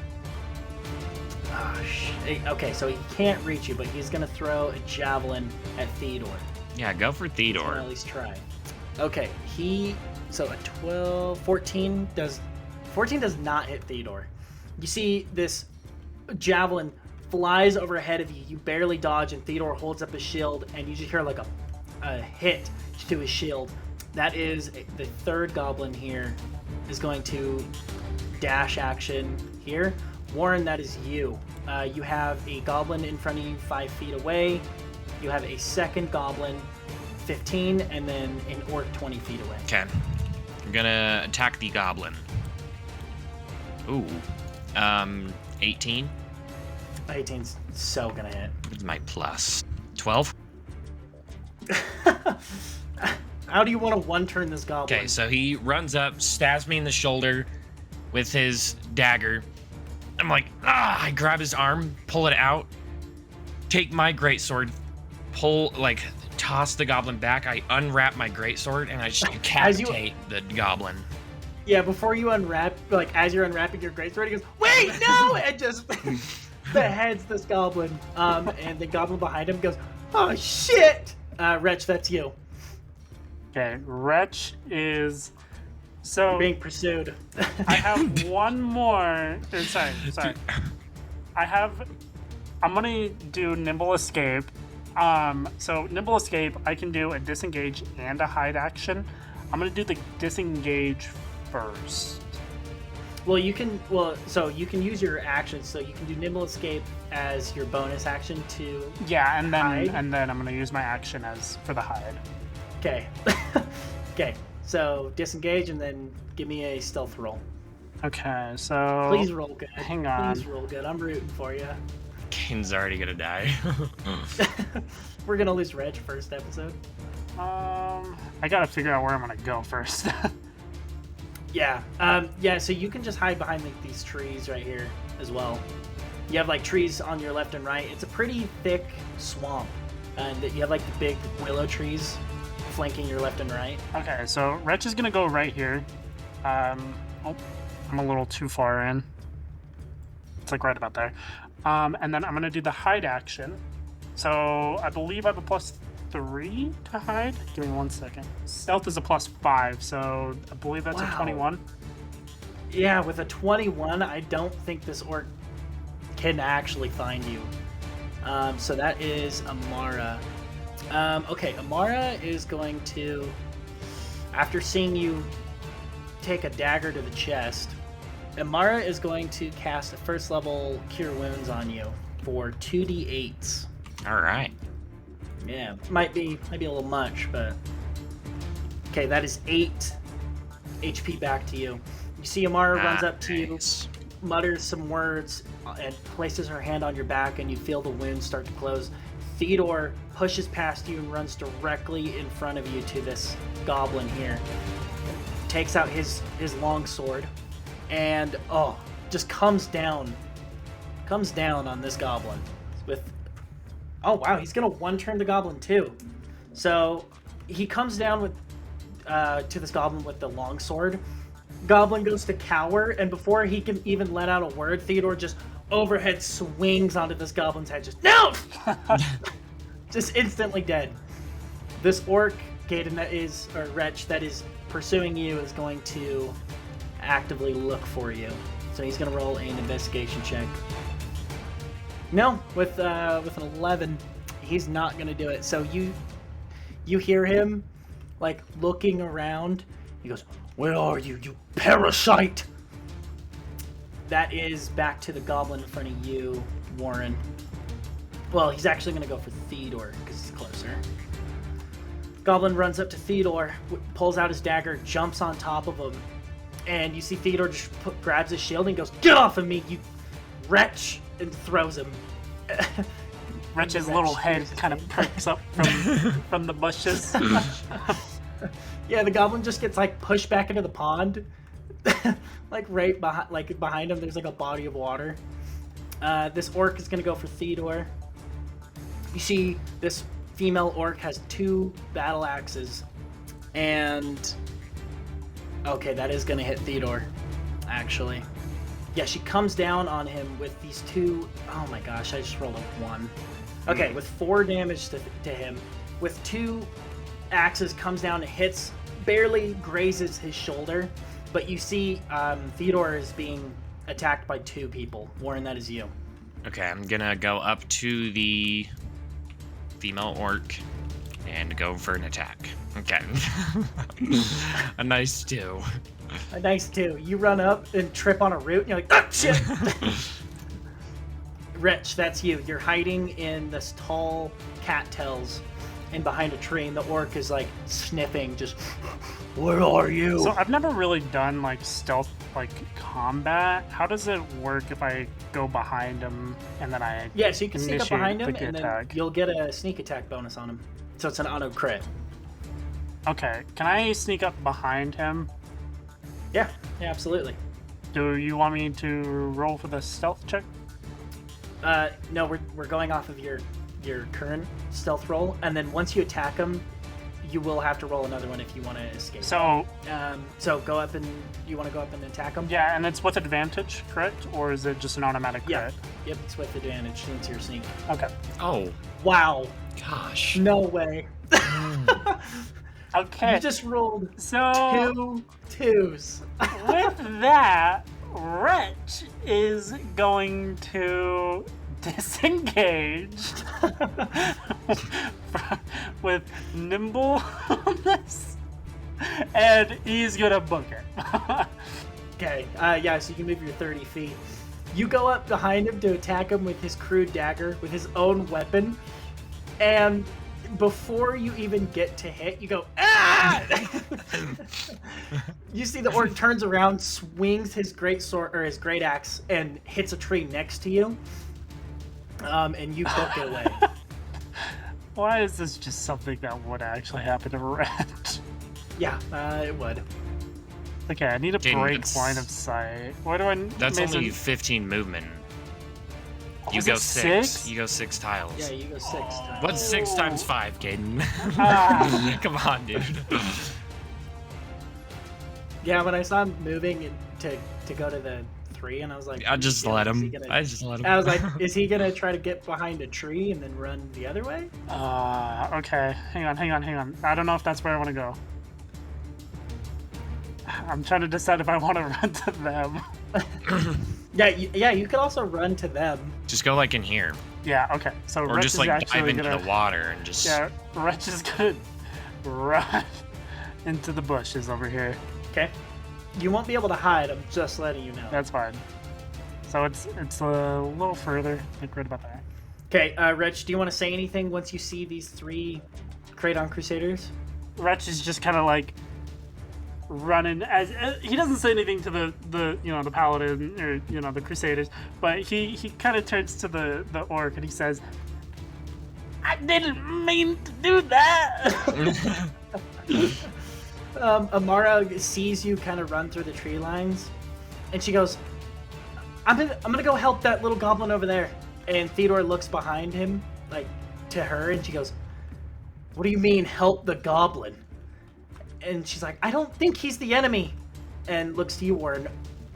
Oh, shit. Okay, so he can't reach you, but he's going to throw a javelin at Theodore. Yeah, go for He's Theodore. gonna at least try. Okay, so a 14 does not hit Theodore. You see this javelin flies overhead of you. You barely dodge, and Theodore holds up his shield, and you just hear like a hit to his shield. That is the third goblin here is going to dash action here. Warin, that is you. You have a goblin in front of you 5 feet away. You have a second goblin 15, and then an orc 20 feet away. Okay. I'm gonna attack the goblin. Ooh. 18. 18's so gonna hit. What's my plus? 12? How do you want to one-turn this goblin? Okay, so he runs up, stabs me in the shoulder with his dagger. I'm like, I grab his arm, pull it out, take my greatsword, toss the goblin back. I unwrap my greatsword, and I just decapitate the goblin. Yeah, before you unwrap, as you're unwrapping your greatsword, he goes, "Wait, no!" and just beheads this goblin. And the goblin behind him goes, "Oh shit!" Wretch, that's you. Okay, Wretch is... So... Being pursued. I have one more... Sorry. I'm gonna do Nimble Escape. So Nimble Escape, I can do a disengage and a hide action. I'm gonna do the disengage first. So you can use your actions. So you can do Nimble Escape as your bonus action to hide. and then I'm gonna use my action for the hide. Okay. Okay. So disengage and then give me a stealth roll. Okay, so Please roll good. Hang on. Please roll good. I'm rooting for you. Kane's already gonna die. We're gonna lose Wretch first episode. I gotta figure out where I'm gonna go first. Yeah. So you can just hide behind these trees right here as well. You have trees on your left and right. It's a pretty thick swamp, and you have the big willow trees flanking your left and right. Okay, so Wretch is gonna go right here. I'm a little too far in. It's right about there. And then I'm gonna do the hide action. So I believe I have a +3 to hide. Give me 1 second. Stealth is a +5, so I believe that's a 21. Yeah, with a 21, I don't think this orc can actually find you. So that is Amara. Okay, Amara is going to, after seeing you take a dagger to the chest, Amara is going to cast a first level Cure Wounds on you for 2d8s. All right. Yeah, might be a little much, but okay, that is 8 HP back to you. You see Amara runs up to you, mutters some words, and places her hand on your back, and you feel the wound start to close. Theodore pushes past you and runs directly in front of you to this goblin here. Takes out his long sword, and just comes down on this goblin with... Oh wow, he's gonna one-turn the goblin too. So he comes down with to this goblin with the long sword. Goblin goes to cower, and before he can even let out a word, Theodore just overhead swings onto this goblin's head. Just no, just instantly dead. This orc, Gaiden, Wretch, that is pursuing you is going to actively look for you. So he's gonna roll an investigation check. No, with an 11, he's not gonna do it. So you hear him looking around. He goes, "Where are you, you parasite?" That is back to the goblin in front of you, Warin. Well, he's actually gonna go for Theodore because he's closer. Goblin runs up to Theodore, pulls out his dagger, jumps on top of him, and you see Theodore just grabs his shield and goes, "Get off of me, you wretch!" and throws him. Wretch's little head kind of perks up from the bushes. Yeah, the goblin just gets pushed back into the pond. Right behind him, there's a body of water. This orc is gonna go for Theodore. You see this female orc has 2 battle axes, and okay, that is gonna hit Theodore, actually. Yeah, she comes down on him with these 2. Oh my gosh, I just rolled a 1. Okay, with 4 damage to him. With 2 axes, comes down and hits, barely grazes his shoulder. But you see Theodore is being attacked by 2 people. Warin, that is you. Okay, I'm gonna go up to the female orc and go for an attack. Okay. A nice 2. A nice 2. You run up and trip on a root, and you're like, oh, shit! Wretch, that's you. You're hiding in this tall cattails and behind a tree, and the orc is, like, sniffing, just, where are you? So I've never really done, like, stealth, like, combat. How does it work if I go behind him and then I Yeah, so you can sneak up behind him, initiate and the then attack? you'll get a sneak attack bonus on him. So it's an auto crit. Okay, can I sneak up behind him? Yeah, absolutely. Do you want me to roll for the stealth check? No, we're going off of your current stealth roll, and then once you attack him, you will have to roll another one if you want to escape. So, so go up and you want to go up and attack him? yeah, and it's with advantage, correct? Or is it just an automatic crit? Yeah. Yep, it's with advantage since you're sneak. Okay. Oh, Wow. gosh. No way. Okay. You just rolled So, 2 2s. with that, Wretch is going to disengage with nimbleness, and he's gonna book it. Okay, yeah, so you can move your 30 feet. You go up behind him to attack him with his crude dagger, with his own weapon, and before you even get to hit, you go, ah! You see the orc turns around, swings his great sword, or his great axe, and hits a tree next to you, and you book it away. Why is this just something that would actually happen to Wretch? Yeah, it would. Okay, I need to Jaden, break that's- line of sight. What do I? That's Mason- only 15 movement. You Was go it 6. You go 6 tiles. Yeah, you go 6 times. What's 6 times 5, Caden? Ah. Come on, dude. Yeah, when I saw him moving to go to the 3, and I was like, I just yeah, let is he him. gonna- I just let him. I was like, is he gonna try to get behind a tree and then run the other way? Okay. Hang on. I don't know if that's where I want to go. I'm trying to decide if I want to run to them. Yeah, you could also run to them. Just go like in here. Yeah, okay. So Or Wretch just is like actually dive into gonna, the water and just. Yeah, Wretch is gonna run into the bushes over here. Okay. You won't be able to hide. I'm just letting you know. That's fine. So it's a little further, like right about there. Okay, Wretch, do you want to say anything once you see these 3 Kraton Crusaders? Wretch is just kind of like running as he doesn't say anything to the the paladin or the crusaders, but he kind of turns to the orc and he says, "I didn't mean to do that." Amara sees you kind of run through the tree lines, and she goes, I'm gonna go help that little goblin over there." And Theodore looks behind him, like, to her, and she goes, "What do you mean, help the goblin?" And she's like, "I don't think he's the enemy." And looks to you, Warin.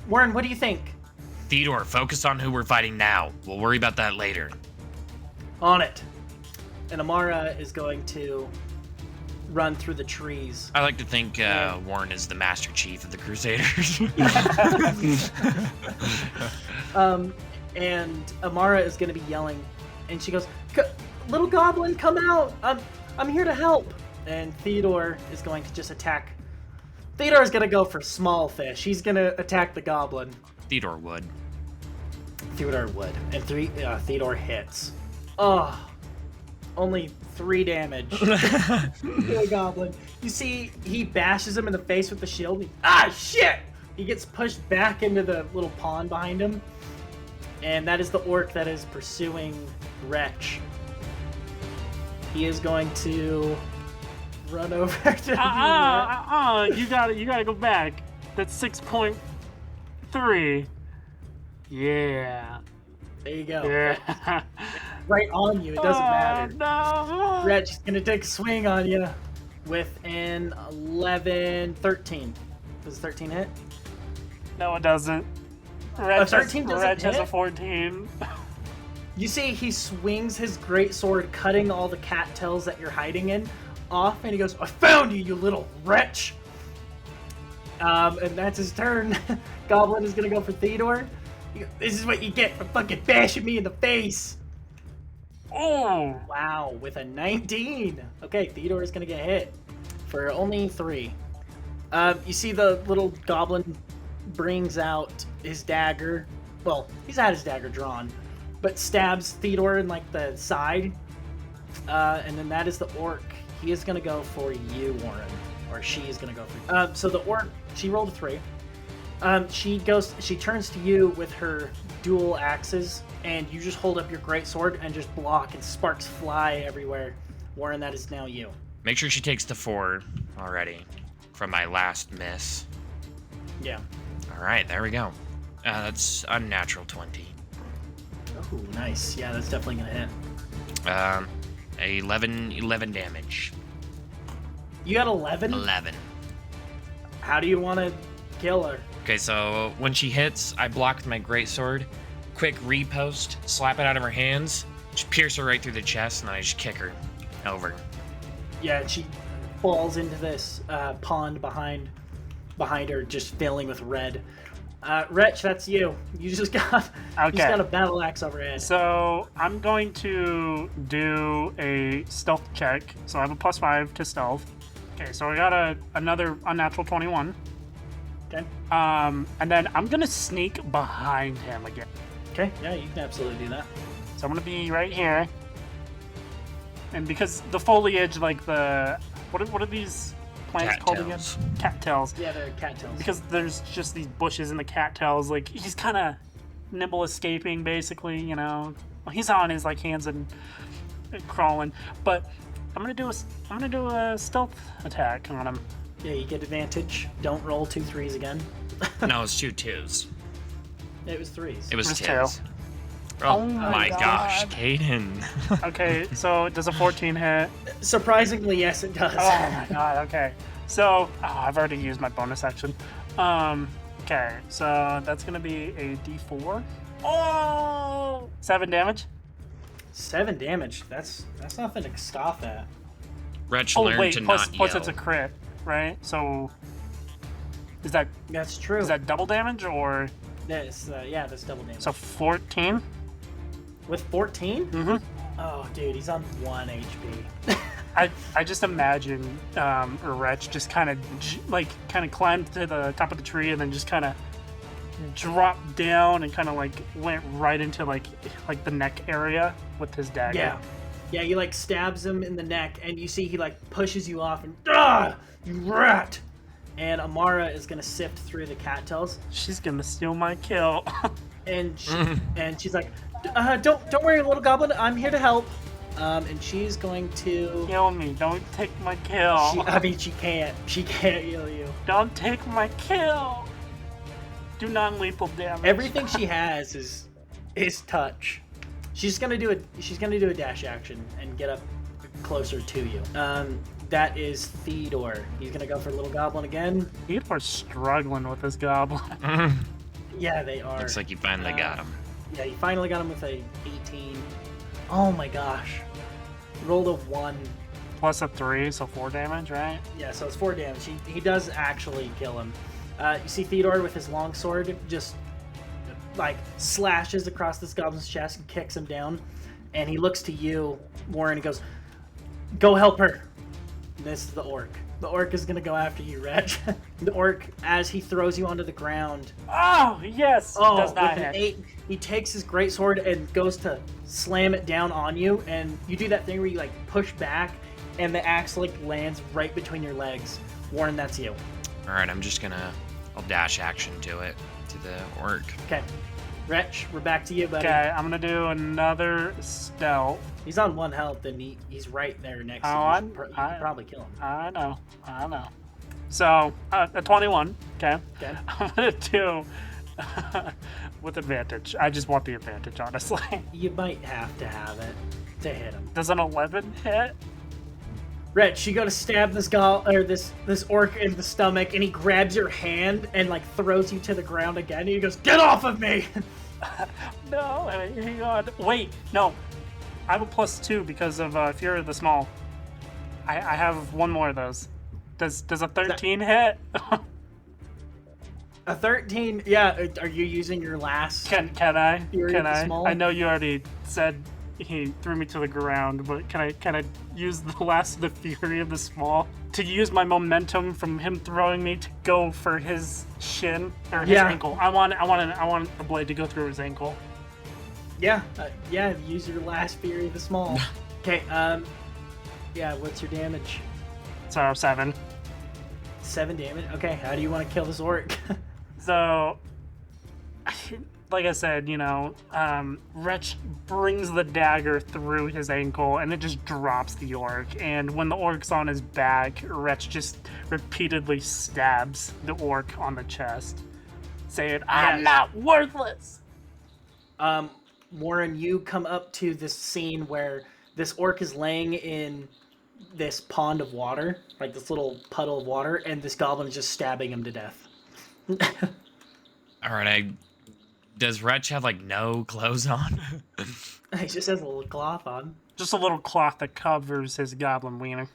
Warin, what do you think? Theodore, focus on who we're fighting now. We'll worry about that later. On it. And Amara is going to run through the trees. I like to think Warren is the Master Chief of the Crusaders. And Amara is going to be yelling, and she goes, "Little goblin, come out! I'm here to help!" And Theodore is going to just attack. Theodore is going to go for small fish. He's going to attack the goblin. Theodore would. Theodore would. And Theodore hits. Oh, only 3 damage to the goblin. You see, he bashes him in the face with the shield. Shit! He gets pushed back into the little pond behind him. And that is the orc that is pursuing Wretch. He is going to run over to You gotta go back. That's 6.3. Yeah. There you go. Yeah. Right on you. It doesn't matter. No. Wretch is going to take a swing on you with an 11, 13. Does 13 hit? No, it doesn't. Wretch 13 doesn't Wretch has a hit? 14. You see he swings his great sword, cutting all the cattails that you're hiding in off, and he goes, "I found you, you little wretch!" And that's his turn. Goblin is going to go for Theodore. This is what you get for fucking bashing me in the face. Oh! Wow, with a 19. Okay, Theodore is gonna get hit for only 3. You see the little goblin brings out his dagger. Well, he's had his dagger drawn, but stabs Theodore in like the side. And then that is the orc. He is gonna go for you, Warin, or she is gonna go for you. So the orc, she rolled a 3. She turns to you with her dual axes, and you just hold up your greatsword and just block, and sparks fly everywhere. Warin, that is now you. Make sure she takes the 4 already from my last miss. Yeah. All right, there we go. That's unnatural 20. Oh, nice. Yeah, that's definitely gonna hit. 11 damage. You got 11? 11. How do you want to kill her? Okay, so when she hits, I block with my greatsword. Quick repost, slap it out of her hands, just pierce her right through the chest, and then I just kick her over. Yeah, and she falls into this pond behind her, just filling with red. Wretch, that's you. You just got a battle axe overhead. So I'm going to do a stealth check. So I have a +5 to stealth. Okay, so I got another unnatural 21. Okay. And then I'm gonna sneak behind him again. Okay, yeah, you can absolutely do that. So I'm gonna be right here. And because the foliage, like the what are these plants called again? Cattails. Yeah, they're cattails. Because there's just these bushes and the cattails, like he's kind of nimble escaping, basically. You know, he's on his like hands and crawling. But I'm gonna do a stealth attack on him. Yeah, you get advantage. Don't roll 2 3s again. No, it's 2 2s. It was 3s. It was It was 2s. Oh my gosh, Caden. Okay, so does a 14 hit? Surprisingly, yes, it does. Oh my god, okay. So, I've already used my bonus action. Okay, so that's gonna be a d4. Oh! 7 damage? 7 damage. That's nothing to scoff at. Wretch Oh learned wait, to plus not yell. it's a crit, right? So, is that That's true. double damage or? That's double damage. So 14? With 14? Mm-hmm. Oh, dude, he's on 1 HP. I just imagine Wretch just kind of climbed to the top of the tree and then just kind of dropped down and kind of like went right into like the neck area with his dagger. Yeah, he like stabs him in the neck, and you see he like pushes you off, and you rat! And Amara is gonna sift through the cattails, She's gonna steal my kill. and she's like, don't worry, little goblin, I'm here to help. And she's going to. Kill me! Don't take my kill! She can't heal you. Don't take my kill! Do non-lethal damage. Everything she has is touch. She's gonna do a dash action and get up closer to you. That is Theodore. He's gonna go for little goblin again. Theodore's struggling with this goblin. Yeah, they are. Looks like you finally got him. Yeah, you finally got him with a 18. Oh my gosh. Rolled a 1. Plus a 3, so 4 damage, right? Yeah, so it's 4 damage. He does actually kill him. You see Theodore with his longsword just like slashes across this goblin's chest and kicks him down. And he looks to you, Warin, and goes, "Go help her." And this is the orc. The orc is gonna go after you, Wretch. The orc, as he throws you onto the ground. Oh, yes! Oh, Does not with an hit. 8, he takes his greatsword and goes to slam it down on you, and you do that thing where you like push back, and the axe like lands right between your legs. Warin, that's you. All right, I'll dash action to it, to the orc. Okay, Wretch, we're back to you, buddy. Okay, I'm gonna do another stealth. He's on 1 health, and he's right there next to you. Oh, You could probably kill him. I know. So, a 21, okay? Okay. I'm gonna do with advantage. I just want the advantage, honestly. You might have to have it to hit him. Does an 11 hit? Wretch, you go to stab this this orc in the stomach, and he grabs your hand and like throws you to the ground again. And he goes, "Get off of me!" No, hang on. Wait, no. I have a +2 because of Fury of the Small. I have one more of those. Does a 13 hit? A 13. Yeah. Are you using your last? Can I? Fury Can of the I? Small? I know you already said he threw me to the ground, but can I use the last of the fury of the small to use my momentum from him throwing me to go for his shin or his ankle? I want the blade to go through his ankle. Yeah. Yeah. Use your last Fury of the Small. Okay. Yeah. What's your damage? So 7. 7 damage. Okay. How do you want to kill this orc? So, like I said, Wretch brings the dagger through his ankle and it just drops the orc. And when the orc's on his back, Wretch just repeatedly stabs the orc on the chest, saying, "I'm not worthless." Warin, you come up to this scene where this orc is laying in this pond of water, like this little puddle of water, and this goblin is just stabbing him to death. All right, does Wretch have like no clothes on? He just has a little cloth on. Just a little cloth that covers his goblin wiener.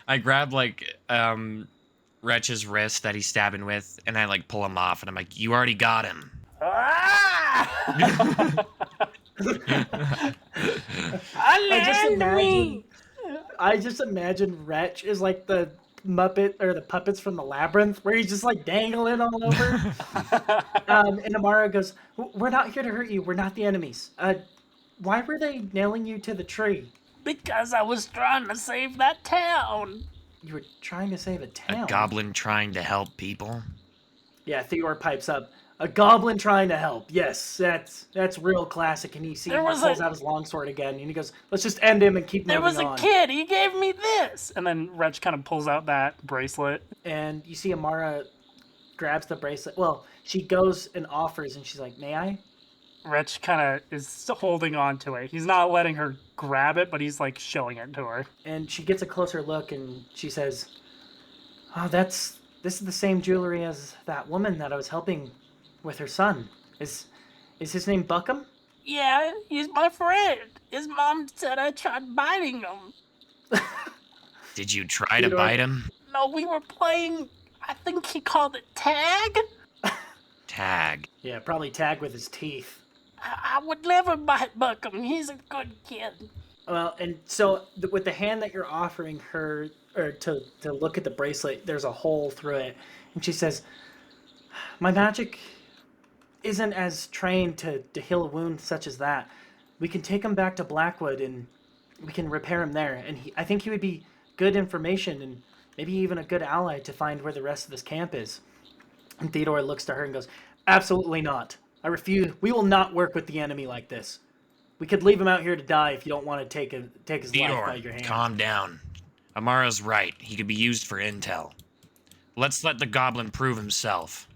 I grab like Wretch's wrist that he's stabbing with, and I like pull him off, and I'm like, "You already got him." I just imagine Wretch is like the Muppet or the puppets from the Labyrinth, where he's just like dangling all over. And Amara goes, "We're not here to hurt you. We're not the enemies. Why were they nailing you to the tree?" Because I was trying to save that town. You were trying to save a town. A goblin trying to help people. Yeah, Theodore pipes up. A goblin trying to help. Yes, that's real classic. And he pulls out his longsword again, and he goes, "Let's just end him and keep moving on." There was a kid. He gave me this. And then Wretch kind of pulls out that bracelet. And you see Amara grabs the bracelet. Well, she goes and offers, and she's like, "May I?" Wretch kind of is holding on to it. He's not letting her grab it, but he's like showing it to her. And she gets a closer look, and she says, "Oh, this is the same jewelry as that woman that I was helping with her son. Is his name Buckham?" Yeah, he's my friend. His mom said I tried biting him. Did you try to bite him? No, we were playing, I think he called it tag. Tag. Yeah, probably tag with his teeth. I would never bite Buckham. He's a good kid. Well, and so with the hand that you're offering her, or to look at the bracelet, there's a hole through it. And she says, "My magic isn't as trained to heal a wound such as that. We can take him back to Blackwood and we can repair him there. And I think he would be good information and maybe even a good ally to find where the rest of this camp is." And Theodore looks to her and goes, "Absolutely not. I refuse. We will not work with the enemy like this. We could leave him out here to die if you don't want to take his Theodore, life by your hand." calm down. Amara's right. He could be used for intel. Let's let the goblin prove himself.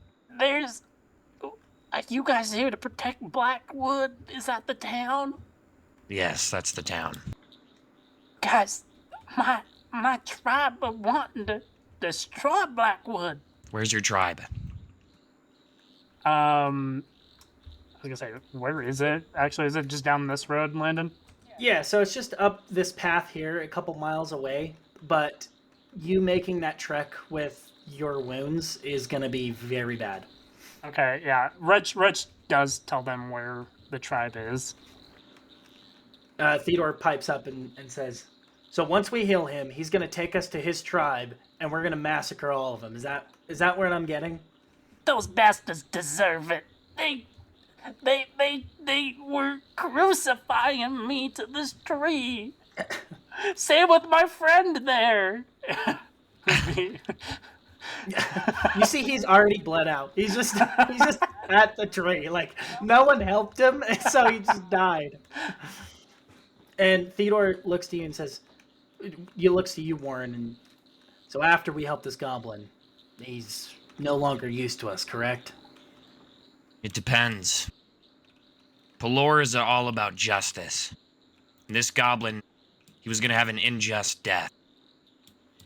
Are you guys here to protect Blackwood? Is that the town? Yes, that's the town. Guys, my tribe are wanting to destroy Blackwood. Where's your tribe? I was gonna say, where is it? Actually, is it just down this road, Landon? Yeah, so it's just up this path here, a couple miles away. But you making that trek with your wounds is going to be very bad. Okay, yeah. Wretch does tell them where the tribe is. Theodore pipes up and says, "So once we heal him, he's going to take us to his tribe, and we're going to massacre all of them. Is that what I'm getting?" Those bastards deserve it. They were crucifying me to this tree. Same with my friend there. You see, he's already bled out. He's just at the tree. Like, no one helped him, so he just died. And Theodore looks to you and says, looks to you, Warin, and so after we help this goblin, he's no longer used to us, correct? It depends. Pelor is all about justice. And this goblin, he was going to have an unjust death.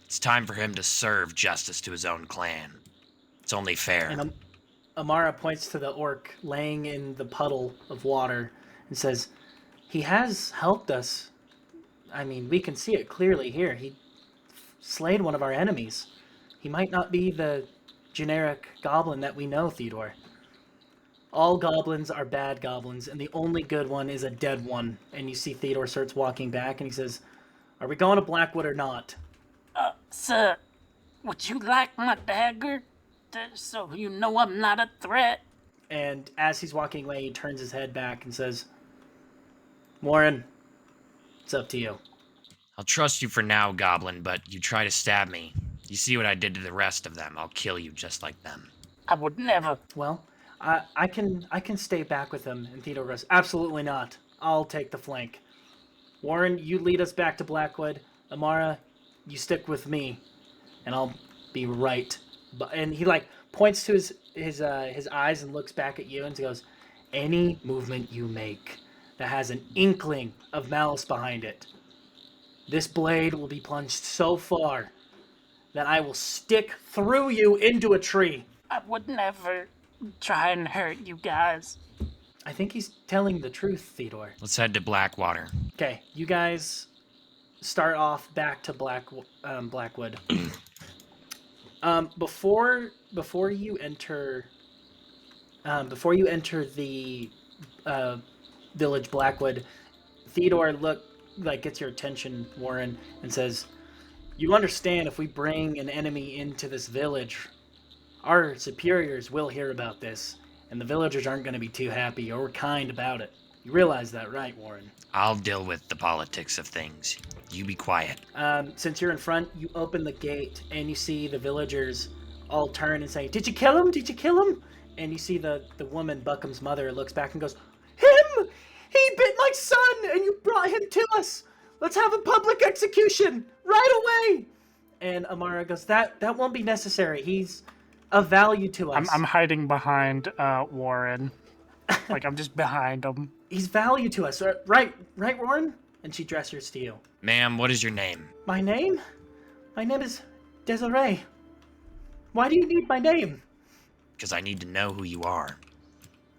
It's time for him to serve justice to his own clan. It's only fair. And Amara points to the orc laying in the puddle of water and says, "He has helped us. I mean, we can see it clearly here. He slayed one of our enemies. He might not be the generic goblin that we know, Theodore. All goblins are bad goblins, and the only good one is a dead one. And you see Theodore starts walking back, and he says, "Are we going to Blackwood or not?" Sir, would you like my dagger? So you know I'm not a threat. And as he's walking away, he turns his head back and says, "Warin, it's up to you." I'll trust you for now, Goblin, but you try to stab me. You see what I did to the rest of them. I'll kill you just like them. I would never. Well, I can stay back with him. And Theodore goes, "Absolutely not. I'll take the flank. Warin, you lead us back to Blackwood. Amara, you stick with me, and I'll be right." And he like points to his eyes and looks back at you and goes, "Any movement you make that has an inkling of malice behind it, this blade will be plunged so far that I will stick through you into a tree." I would never try and hurt you guys. I think he's telling the truth, Theodore. Let's head to Blackwater. Okay, you guys start off back to Blackwood. Before you enter the village Blackwood, Theodore gets your attention, Warin, and says, "You understand if we bring an enemy into this village, our superiors will hear about this, and the villagers aren't going to be too happy or kind about it. You realize that, right, Warin?" I'll deal with the politics of things. You be quiet. Since you're in front, you open the gate, and you see the villagers all turn and say, "Did you kill him? Did you kill him?" And you see the woman, Buckham's mother, looks back and goes, "Him! He bit my son, and you brought him to us! Let's have a public execution! Right away!" And Amara goes, That won't be necessary. He's of value to us. I'm hiding behind Warin. Like, I'm just behind him. He's value to us. Right, Warin?" And she gestures to you. Ma'am, what is your name? "My name? My name is Desiree. Why do you need my name?" Because I need to know who you are.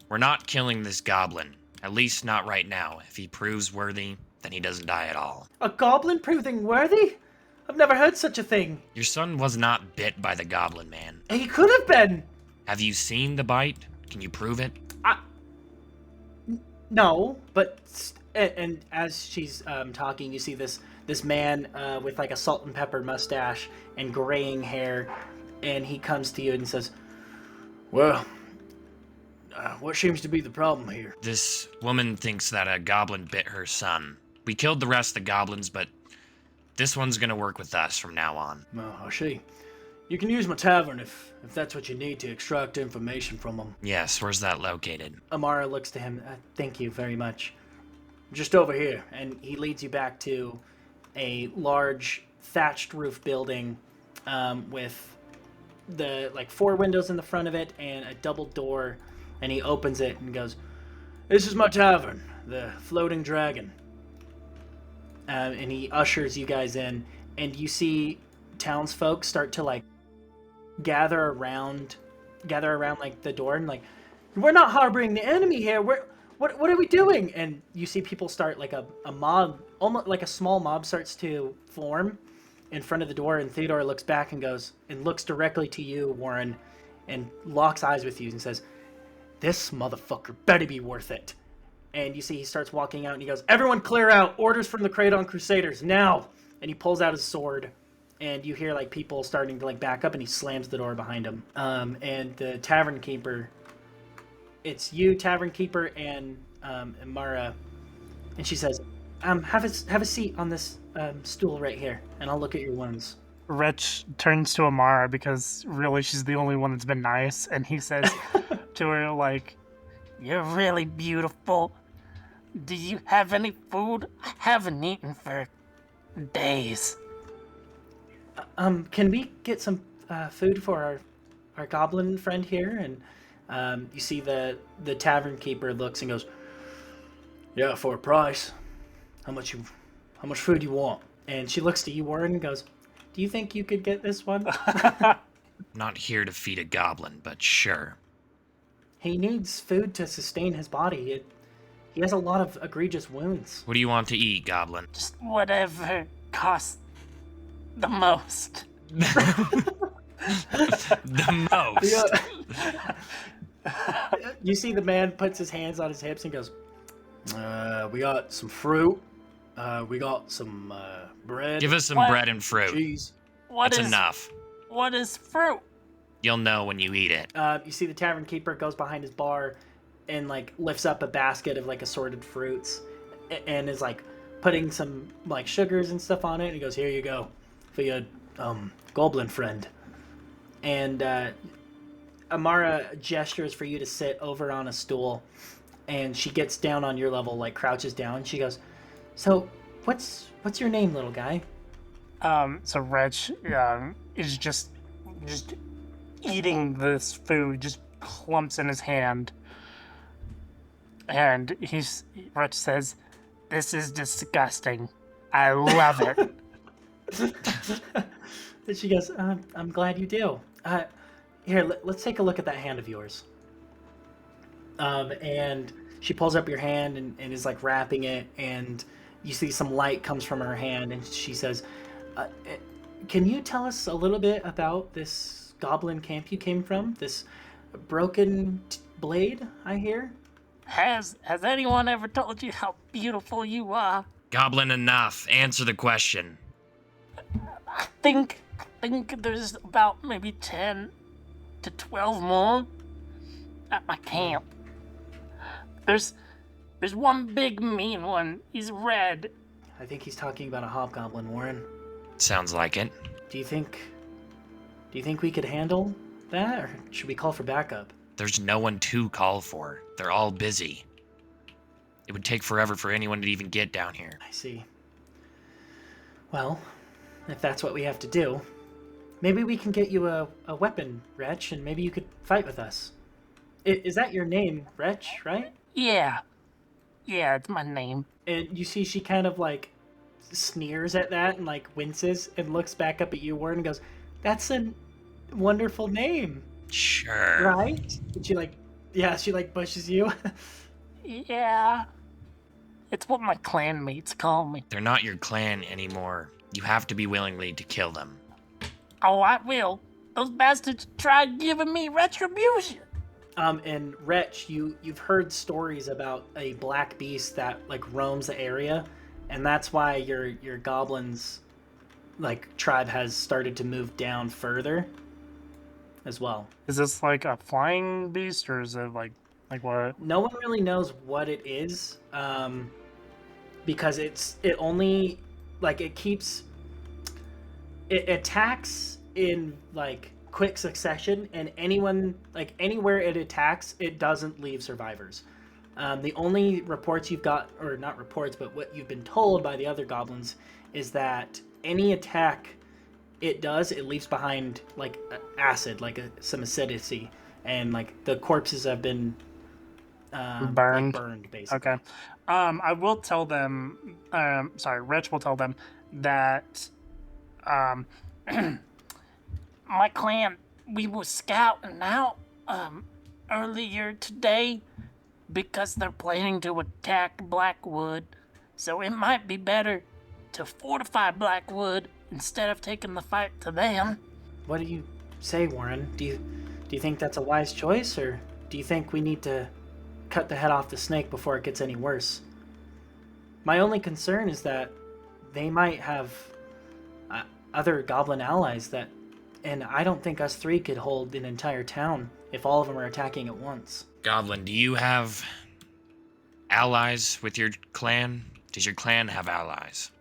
We're not killing this goblin. At least not right now. If he proves worthy, then he doesn't die at all. "A goblin proving worthy? I've never heard such a thing." Your son was not bit by the goblin, man. He could have been. Have you seen the bite? Can you prove it? No, but and as she's talking, you see this man with like a salt and pepper mustache and graying hair, and he comes to you and says, "Well, what seems to be the problem here?" This woman thinks that a goblin bit her son. We killed the rest of the goblins, but this one's gonna work with us from now on. "Oh, I see. You can use my tavern if that's what you need to extract information from them." Yes, where's that located? Amara looks to him. "Thank you very much. Just over here." And he leads you back to a large thatched roof building with the 4 windows in the front of it and a double door. And he opens it and goes, "This is my tavern, the Floating Dragon." And he ushers you guys in, and you see townsfolk start to gather around the door and "We're not harboring the enemy here. What are we doing?" And you see people start a mob, almost like a small mob starts to form in front of the door. And Theodore looks back and looks directly to you, Warin, and locks eyes with you and says, "This motherfucker better be worth it." And you see he starts walking out and he goes, "Everyone clear out. Orders from the Kraydon Crusaders now." And he pulls out his sword, and you hear people starting to back up, and he slams the door behind him. And the tavern keeper, it's you, tavern keeper, and Amara, and she says, have a seat on this stool right here, and I'll look at your wounds." Wretch turns to Amara because really she's the only one that's been nice, and he says to her, You're really beautiful. Do you have any food? I haven't eaten for days. Can we get some food for our goblin friend here?" And you see the tavern keeper looks and goes, "Yeah, for a price. How much food you want?" And she looks to you, Warin, and goes, "Do you think you could get this one?" I'm not here to feed a goblin, but sure. "He needs food to sustain his body. He has a lot of egregious wounds." What do you want to eat, goblin? Just whatever costs the most. The most. You see the man puts his hands on his hips and goes, we got some fruit. We got some bread. Give us some What? bread and fruit. Cheese. What That's is enough. What is fruit? You'll know when you eat it. You see the tavern keeper goes behind his bar and like lifts up a basket of like assorted fruits and is like putting some like sugars and stuff on it. And he goes, "Here you go for your goblin friend." And Amara gestures for you to sit over on a stool, and she gets down on your level, like crouches down. She goes, "So, what's your name, little guy?" So Wretch is just eating this food, just clumps in his hand. And Wretch says, "This is disgusting. I love it." And she goes, "I'm glad you do. Here, let's take a look at that hand of yours." And she pulls up your hand and is like wrapping it, and you see some light comes from her hand, and she says, "Can you tell us a little bit about this goblin camp you came from? This broken blade, I hear?" Has anyone ever told you how beautiful you are? Goblin enough. Answer the question. I think there's about maybe 10 to 12 more at my camp. There's one big mean one. He's red. I think he's talking about a hobgoblin, Warren. Sounds like it. Do you think we could handle that, or should we call for backup? There's no one to call for. They're all busy. It would take forever for anyone to even get down here. I see. Well, if that's what we have to do, maybe we can get you a weapon, Wretch, and maybe you could fight with us. Is that your name, Wretch, right? Yeah, it's my name. And you see she kind of like sneers at that and like winces and looks back up at you, Warren, and goes, "That's a wonderful name, Sure. right?" And she like pushes you. Yeah. It's what my clanmates call me. They're not your clan anymore. You have to be willingly to kill them. Oh, I will. Those bastards tried giving me retribution. And Wretch, you've heard stories about a black beast that like roams the area, and that's why your goblins like tribe has started to move down further as well. Is this like a flying beast, or is it like what? No one really knows what it is, because it only like it attacks in like quick succession, and anyone like anywhere it attacks, it doesn't leave survivors. The only reports you've got, or not reports, but what you've been told by the other goblins, is that any attack it leaves behind like acid, like some acidity, and like the corpses have been Burned. like burned basically. Okay. I will tell them. Wretch will tell them that. My clan, we were scouting out earlier today because they're planning to attack Blackwood. So it might be better to fortify Blackwood instead of taking the fight to them. What do you say, Warren? Do you think that's a wise choice, or do you think we need to cut the head off the snake before it gets any worse? My only concern is that they might have other goblin allies and I don't think us three could hold an entire town if all of them are attacking at once. Goblin, do you have allies with your clan? Does your clan have allies?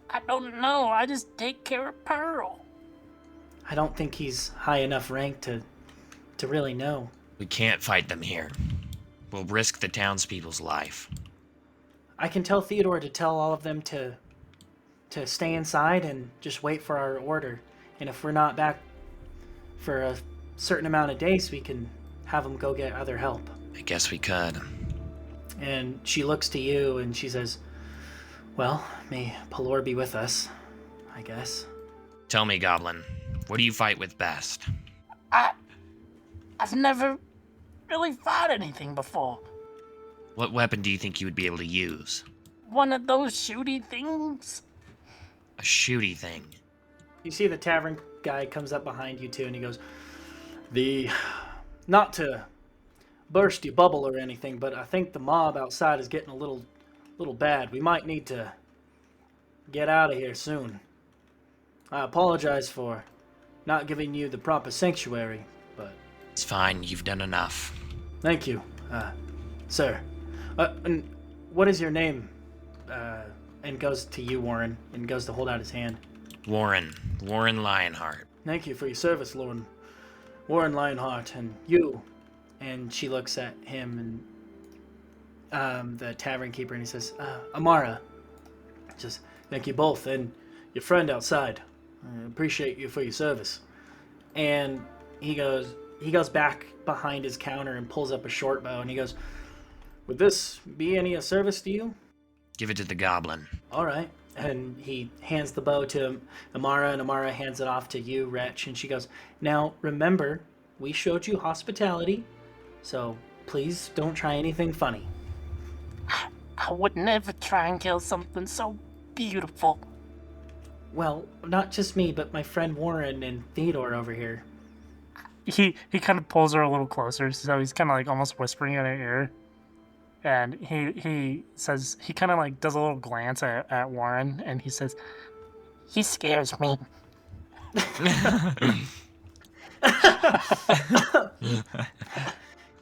I don't know. I just take care of Pearl. I don't think he's high enough rank to really know. We can't fight them here. We'll risk the townspeople's life. I can tell Theodore to tell all of them to stay inside and just wait for our order. And if we're not back for a certain amount of days, we can have them go get other help. I guess we could. And she looks to you and she says, "Well, may Pelor be with us, I guess." Tell me, Goblin, what do you fight with best? I've never really fought anything before. What weapon do you think you would be able to use? One of those shooty things. A shooty thing. You see the tavern guy comes up behind you too, and he goes, not to burst your bubble or anything, but I think the mob outside is getting a little bad. We might need to get out of here soon. I apologize for not giving you the proper sanctuary, but... It's fine. You've done enough. Thank you, sir. And what is your name? And goes to you, Warin, and goes to hold out his hand. Warin Lionheart. Thank you for your service, Warin Lionheart, and you. And she looks at him and the tavern keeper, and he says, Amara. Just thank you both, and your friend outside. I appreciate you for your service. And he goes back behind his counter and pulls up a short bow, and he goes, would this be any service to you? Give it to the goblin. All right. And he hands the bow to Amara, and Amara hands it off to you, Wretch, and she goes, now, remember, we showed you hospitality, so please don't try anything funny. I would never try and kill something so beautiful. Well, not just me, but my friend Warin and Theodore over here. He kind of pulls her a little closer, so he's kind of like almost whispering in her ear. And he says, he kind of like does a little glance at Warin, and he says, He scares me.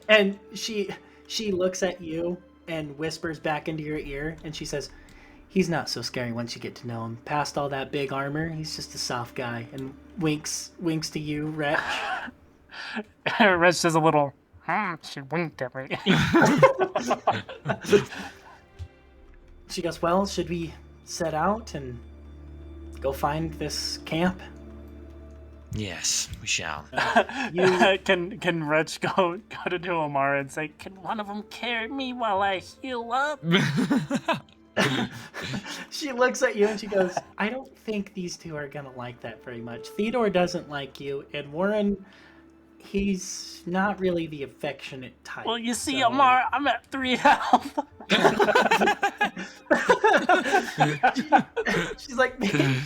And she looks at you and whispers back into your ear, and she says, he's not so scary once you get to know him. Past all that big armor, he's just a soft guy. And winks to you, Wretch. Wretch does a little, she winked at me. She goes, well, should we set out and go find this camp? Yes, we shall. Can Wretch go to Amara and say, Can one of them carry me while I heal up? She looks at you and she goes, I don't think these two are gonna like that very much. Theodore doesn't like you, and Warin, he's not really the affectionate type. Well, you see, so... Amara, I'm at 3 health. She's like,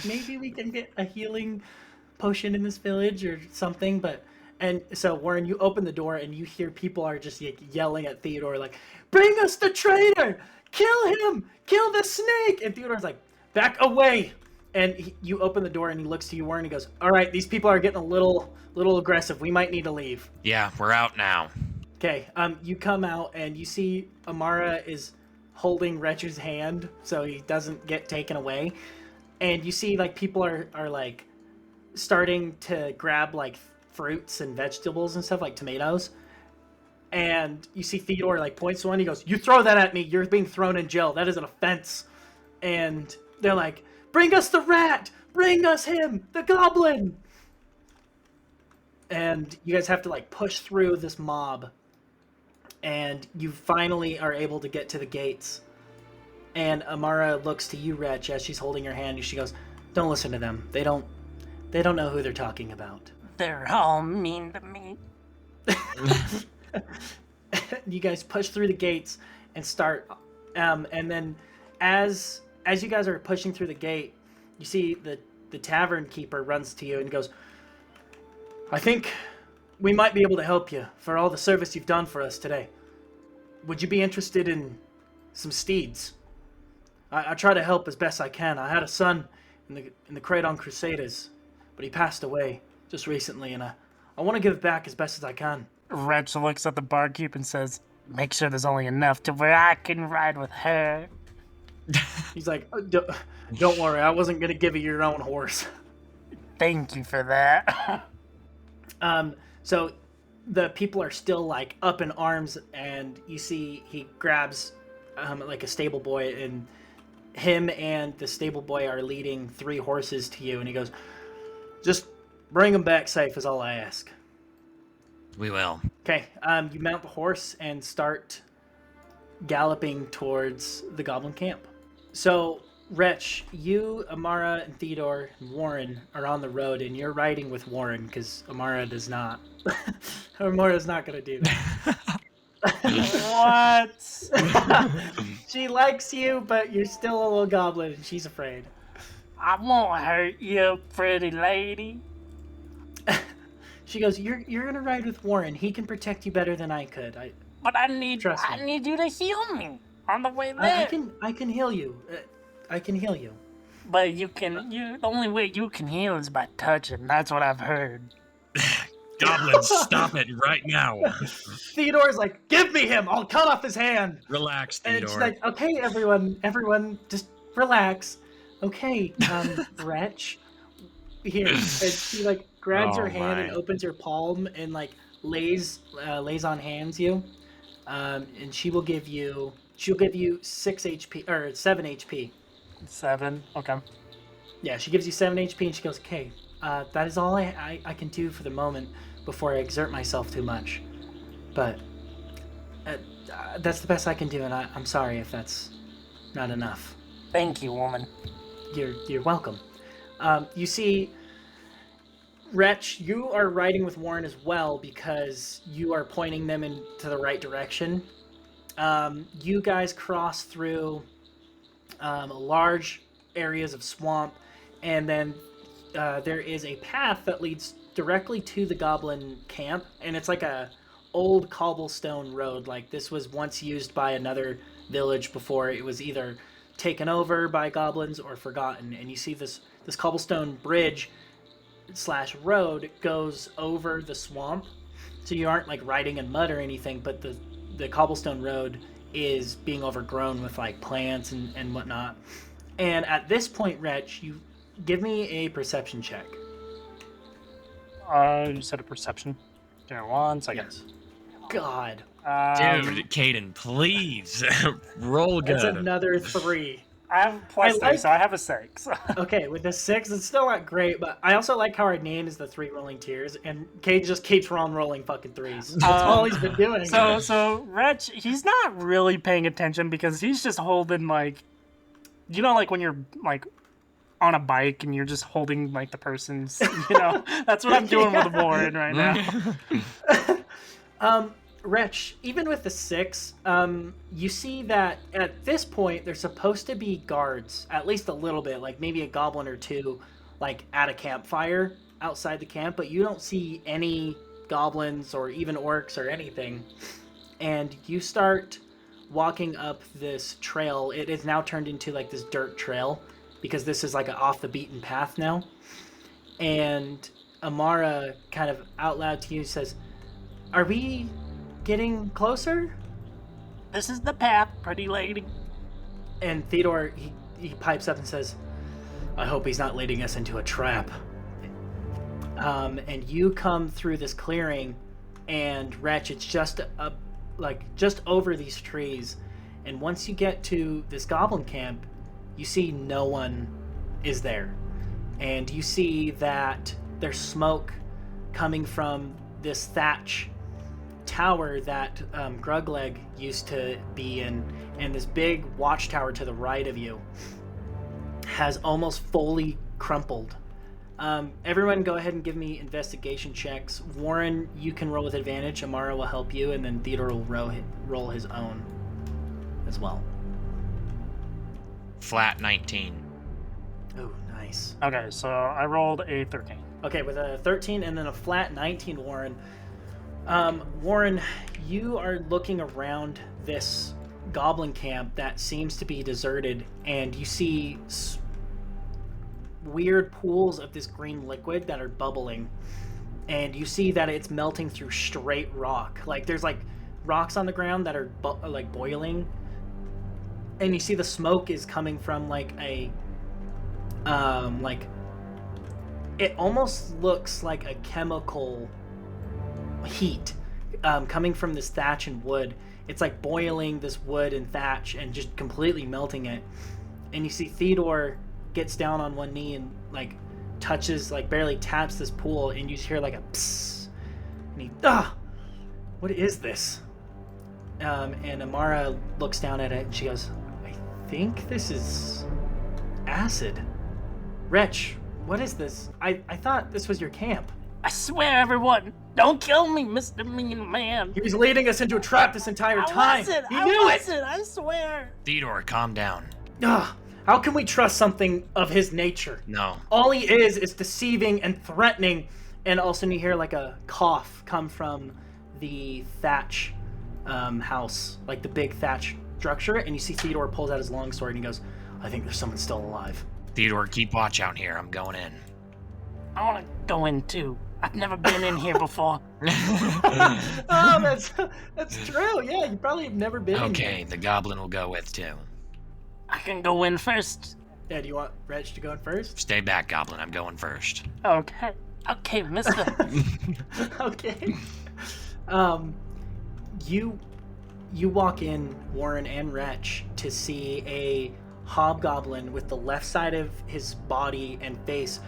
maybe we can get a healing potion in this village or something, but... And so, Warin, you open the door and you hear people are just like, yelling at Theodore, like, bring us the traitor! Kill him! Kill the snake! And Theodore's like, back away! And you open the door and he looks to you, Warin, and he goes, all right, these people are getting a little aggressive. We might need to leave. Yeah, we're out now. Okay, you come out and you see Amara is holding Wretch's hand so he doesn't get taken away. And you see, like, people are like, starting to grab, like, fruits and vegetables and stuff, like tomatoes. And you see Theodore, like, points to one. He goes, you throw that at me, you're being thrown in jail. That is an offense. And they're like, bring us the rat! Bring us him! The goblin! And you guys have to, like, push through this mob. And you finally are able to get to the gates. And Amara looks to you, Wretch, as she's holding your hand, and she goes, don't listen to them. They don't know who they're talking about. They're all mean to me. You guys push through the gates and start, and then as you guys are pushing through the gate, you see the tavern keeper runs to you and goes, I think we might be able to help you for all the service you've done for us today. Would you be interested in some steeds? I try to help as best I can. I had a son in the Cradon Crusaders, but he passed away just recently, and I want to give back as best as I can. Wretch looks at the barkeep and says, make sure there's only enough to where I can ride with her. He's like, don't worry, I wasn't going to give you your own horse. Thank you for that. So the people are still, like, up in arms, and you see he grabs, like, a stable boy, and him and the stable boy are leading 3 horses to you, and he goes, just bring them back safe is all I ask. We will. Okay, you mount the horse and start galloping towards the goblin camp. So, Wretch, you, Amara, and Theodore, and Warin are on the road, and you're riding with Warin, because Amara does not. Amara's not going to do that. What? She likes you, but you're still a little goblin, and she's afraid. I won't hurt you, pretty lady. She goes, "You're gonna ride with Warin. He can protect you better than I could. But I need Trust me. you to heal me on the way there. I can heal you. I can heal you." But the only way you can heal is by touching. That's what I've heard. Goblins, stop it right now. Theodore's like, "Give me him. I'll cut off his hand." Relax, And Theodore. she's like, "Okay, everyone, just relax. Okay, Wretch, here." And she like grabs Oh, her hand my. and opens her palm and like lays on hands you, and she'll give you 6 HP or 7 HP. 7. Okay. Yeah, she gives you 7 HP and she goes, "Okay, that is all I can do for the moment before I exert myself too much. But that's the best I can do, and I'm sorry if that's not enough." Thank you, woman. You're welcome. You see, Wretch, you are riding with Warin as well because you are pointing them into the right direction. You guys cross through large areas of swamp, and then there is a path that leads directly to the goblin camp, and it's like a old cobblestone road. Like this was once used by another village before it was either taken over by goblins or forgotten. And you see this cobblestone bridge / road goes over the swamp, so you aren't like riding in mud or anything, but the cobblestone road is being overgrown with like plants and whatnot. And at this point, Wretch, you give me a perception check. You said a perception. Give me 1 second. Yes. God, Dude, Caden, please. Roll good. that's another 3. I have plus I 3, so I have a 6. Okay, with the 6, it's still not great, but I also like how our name is the 3 Rollingteers, and Cade just keeps rolling fucking 3s. That's all he's been doing. So Wretch, he's not really paying attention because he's just holding like, you know, like when you're like on a bike and you're just holding like the person's, you know, that's what I'm doing with Warin right now. Wretch, even with the 6, you see that at this point there's supposed to be guards, at least a little bit, like maybe a goblin or 2, like at a campfire outside the camp, but you don't see any goblins or even orcs or anything. And you start walking up this trail. It is now turned into like this dirt trail because this is like an off the beaten path now. And Amara kind of out loud to you says, "Are we getting closer?" This is the path, pretty lady. And Theodore, he pipes up and says, "I hope he's not leading us into a trap." And you come through this clearing, and Wretch, it's just just over these trees. And once you get to this goblin camp, you see no one is there. And you see that there's smoke coming from this thatch tower that Grugleg used to be in, and this big watchtower to the right of you has almost fully crumpled. Everyone go ahead and give me investigation checks. Warin, you can roll with advantage. Amara will help you, and then Theodore will roll his own as well. Flat 19. Oh, nice. Okay, so I rolled a 13. Okay, with a 13 and then a flat 19, Warin. Warin, you are looking around this goblin camp that seems to be deserted, and you see weird pools of this green liquid that are bubbling, and you see that it's melting through straight rock. Like there's like rocks on the ground that are like boiling, and you see the smoke is coming from like a like it almost looks like a chemical heat coming from this thatch and wood. It's like boiling this wood and thatch and just completely melting it. And you see Theodore gets down on one knee and like touches, like barely taps this pool, and you just hear like a psst, and he, what is this? And Amara looks down at it and she goes, "I think this is acid. Wretch, what is this? I thought this was your camp." I swear, everyone, don't kill me, Mr. Mean Man. He was leading us into a trap this entire time. He knew it. I swear. Theodore, calm down. How can we trust something of his nature? No. All he is deceiving and threatening, And all of a sudden you hear like a cough come from the thatch house, like the big thatch structure, and you see Theodore pulls out his longsword and he goes, I think there's someone still alive. Theodore, keep watch out here. I'm going in. I want to go in too. I've never been in here before. Oh, that's true. Yeah, you probably have never been in Okay, here. the goblin will go with too. I can go in first. Yeah, do you want Wretch to go in first? Stay back, goblin. I'm going first. Okay. Okay, mister. Okay. You walk in, Warin and Wretch, to see a hobgoblin with the left side of his body and face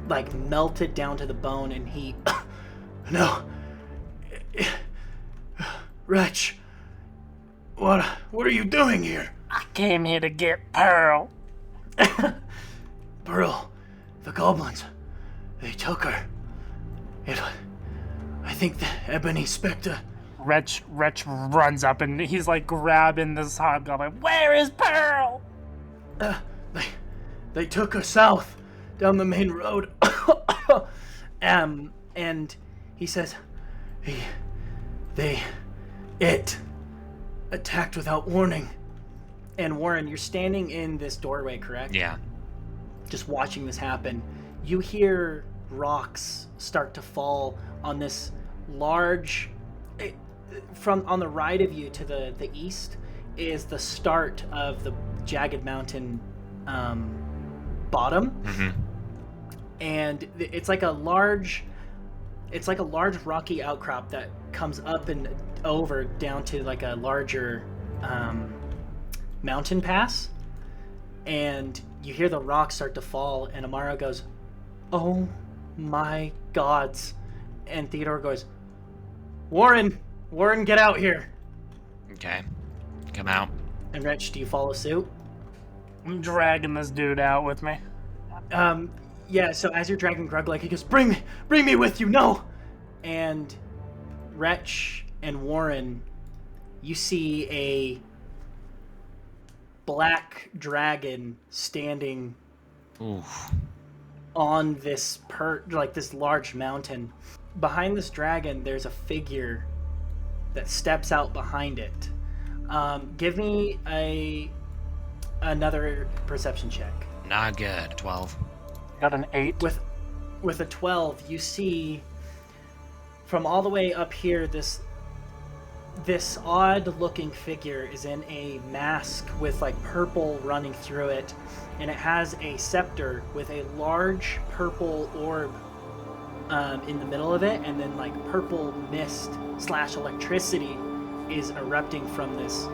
like melted down to the bone, and he no, Wretch, what are you doing here? I came here to get Pearl. Pearl, the goblins, they took her. I think the Ebony Spectre. Wretch runs up and he's like grabbing this hobgoblin. Where is Pearl? They took her south down the main road. And he says, it attacked without warning. And Warin, you're standing in this doorway, correct? Yeah. Just watching this happen. You hear rocks start to fall on this large. From on the right of you to the east is the start of the jagged mountain bottom, and it's like a large rocky outcrop that comes up and over down to like a larger mountain pass, and you hear the rocks start to fall, and Amara goes, "Oh my gods," and Theodore goes, Warin, get out here. Okay. Come out. And Wretch, do you follow suit? I'm dragging this dude out with me. Yeah, so as you're dragging Grugleg, he goes, bring me with you, no! And Wretch and Warin, you see a black dragon standing Oof. on this this large mountain. Behind this dragon, there's a figure that steps out behind it. Give me another perception check. Not good. 12. Got an 8. With a 12, you see from all the way up here this odd-looking figure is in a mask with like purple running through it, and it has a scepter with a large purple orb in the middle of it, and then like purple mist / electricity is erupting from this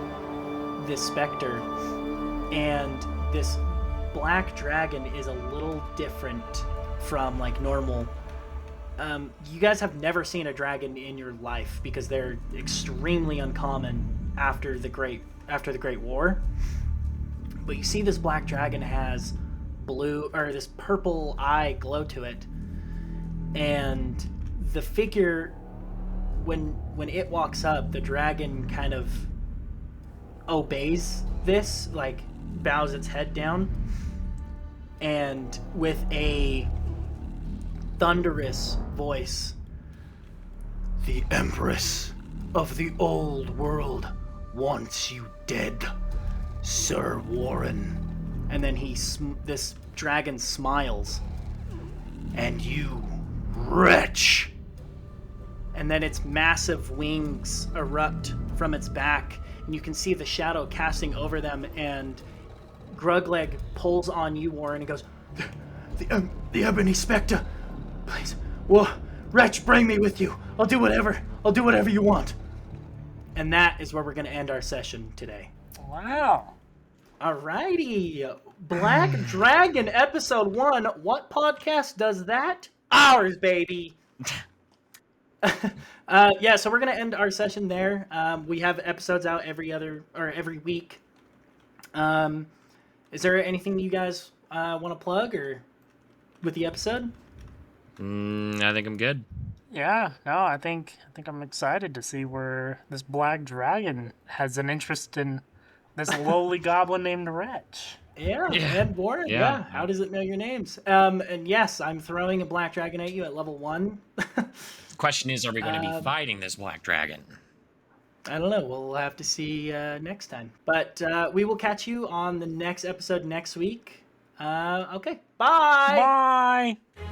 specter, and this black dragon is a little different from like normal. You guys have never seen a dragon in your life because they're extremely uncommon after the Great War. But you see this black dragon has this purple eye glow to it. And the figure, when it walks up, the dragon kind of obeys this, like bows its head down, and with a thunderous voice, the Empress of the Old World wants you dead, Sir Warin. And then this dragon smiles, and you, Wretch. And then its massive wings erupt from its back, and you can see the shadow casting over them, and Grugleg pulls on you, Warin, and goes, the Ebony Spectre, please, Wretch, bring me with you. I'll do whatever you want. And that is where we're going to end our session today. Wow. Alrighty, Black Dragon episode 1. What podcast does that? Ours, baby. Yeah, so we're gonna end our session there. We have episodes out every week. Is there anything you guys want to plug or with the episode? I think I'm good. Yeah, no, I think I'm excited to see where this black dragon has an interest in this lowly goblin named Wretch. Yeah, Yeah. and Warin, Yeah. How does it know your names? And yes, I'm throwing a black dragon at you at level 1. Question is, are we going to be Um, fighting this black dragon? I don't know. We'll have to see next time. But we will catch you on the next episode next week. Okay, bye! Bye.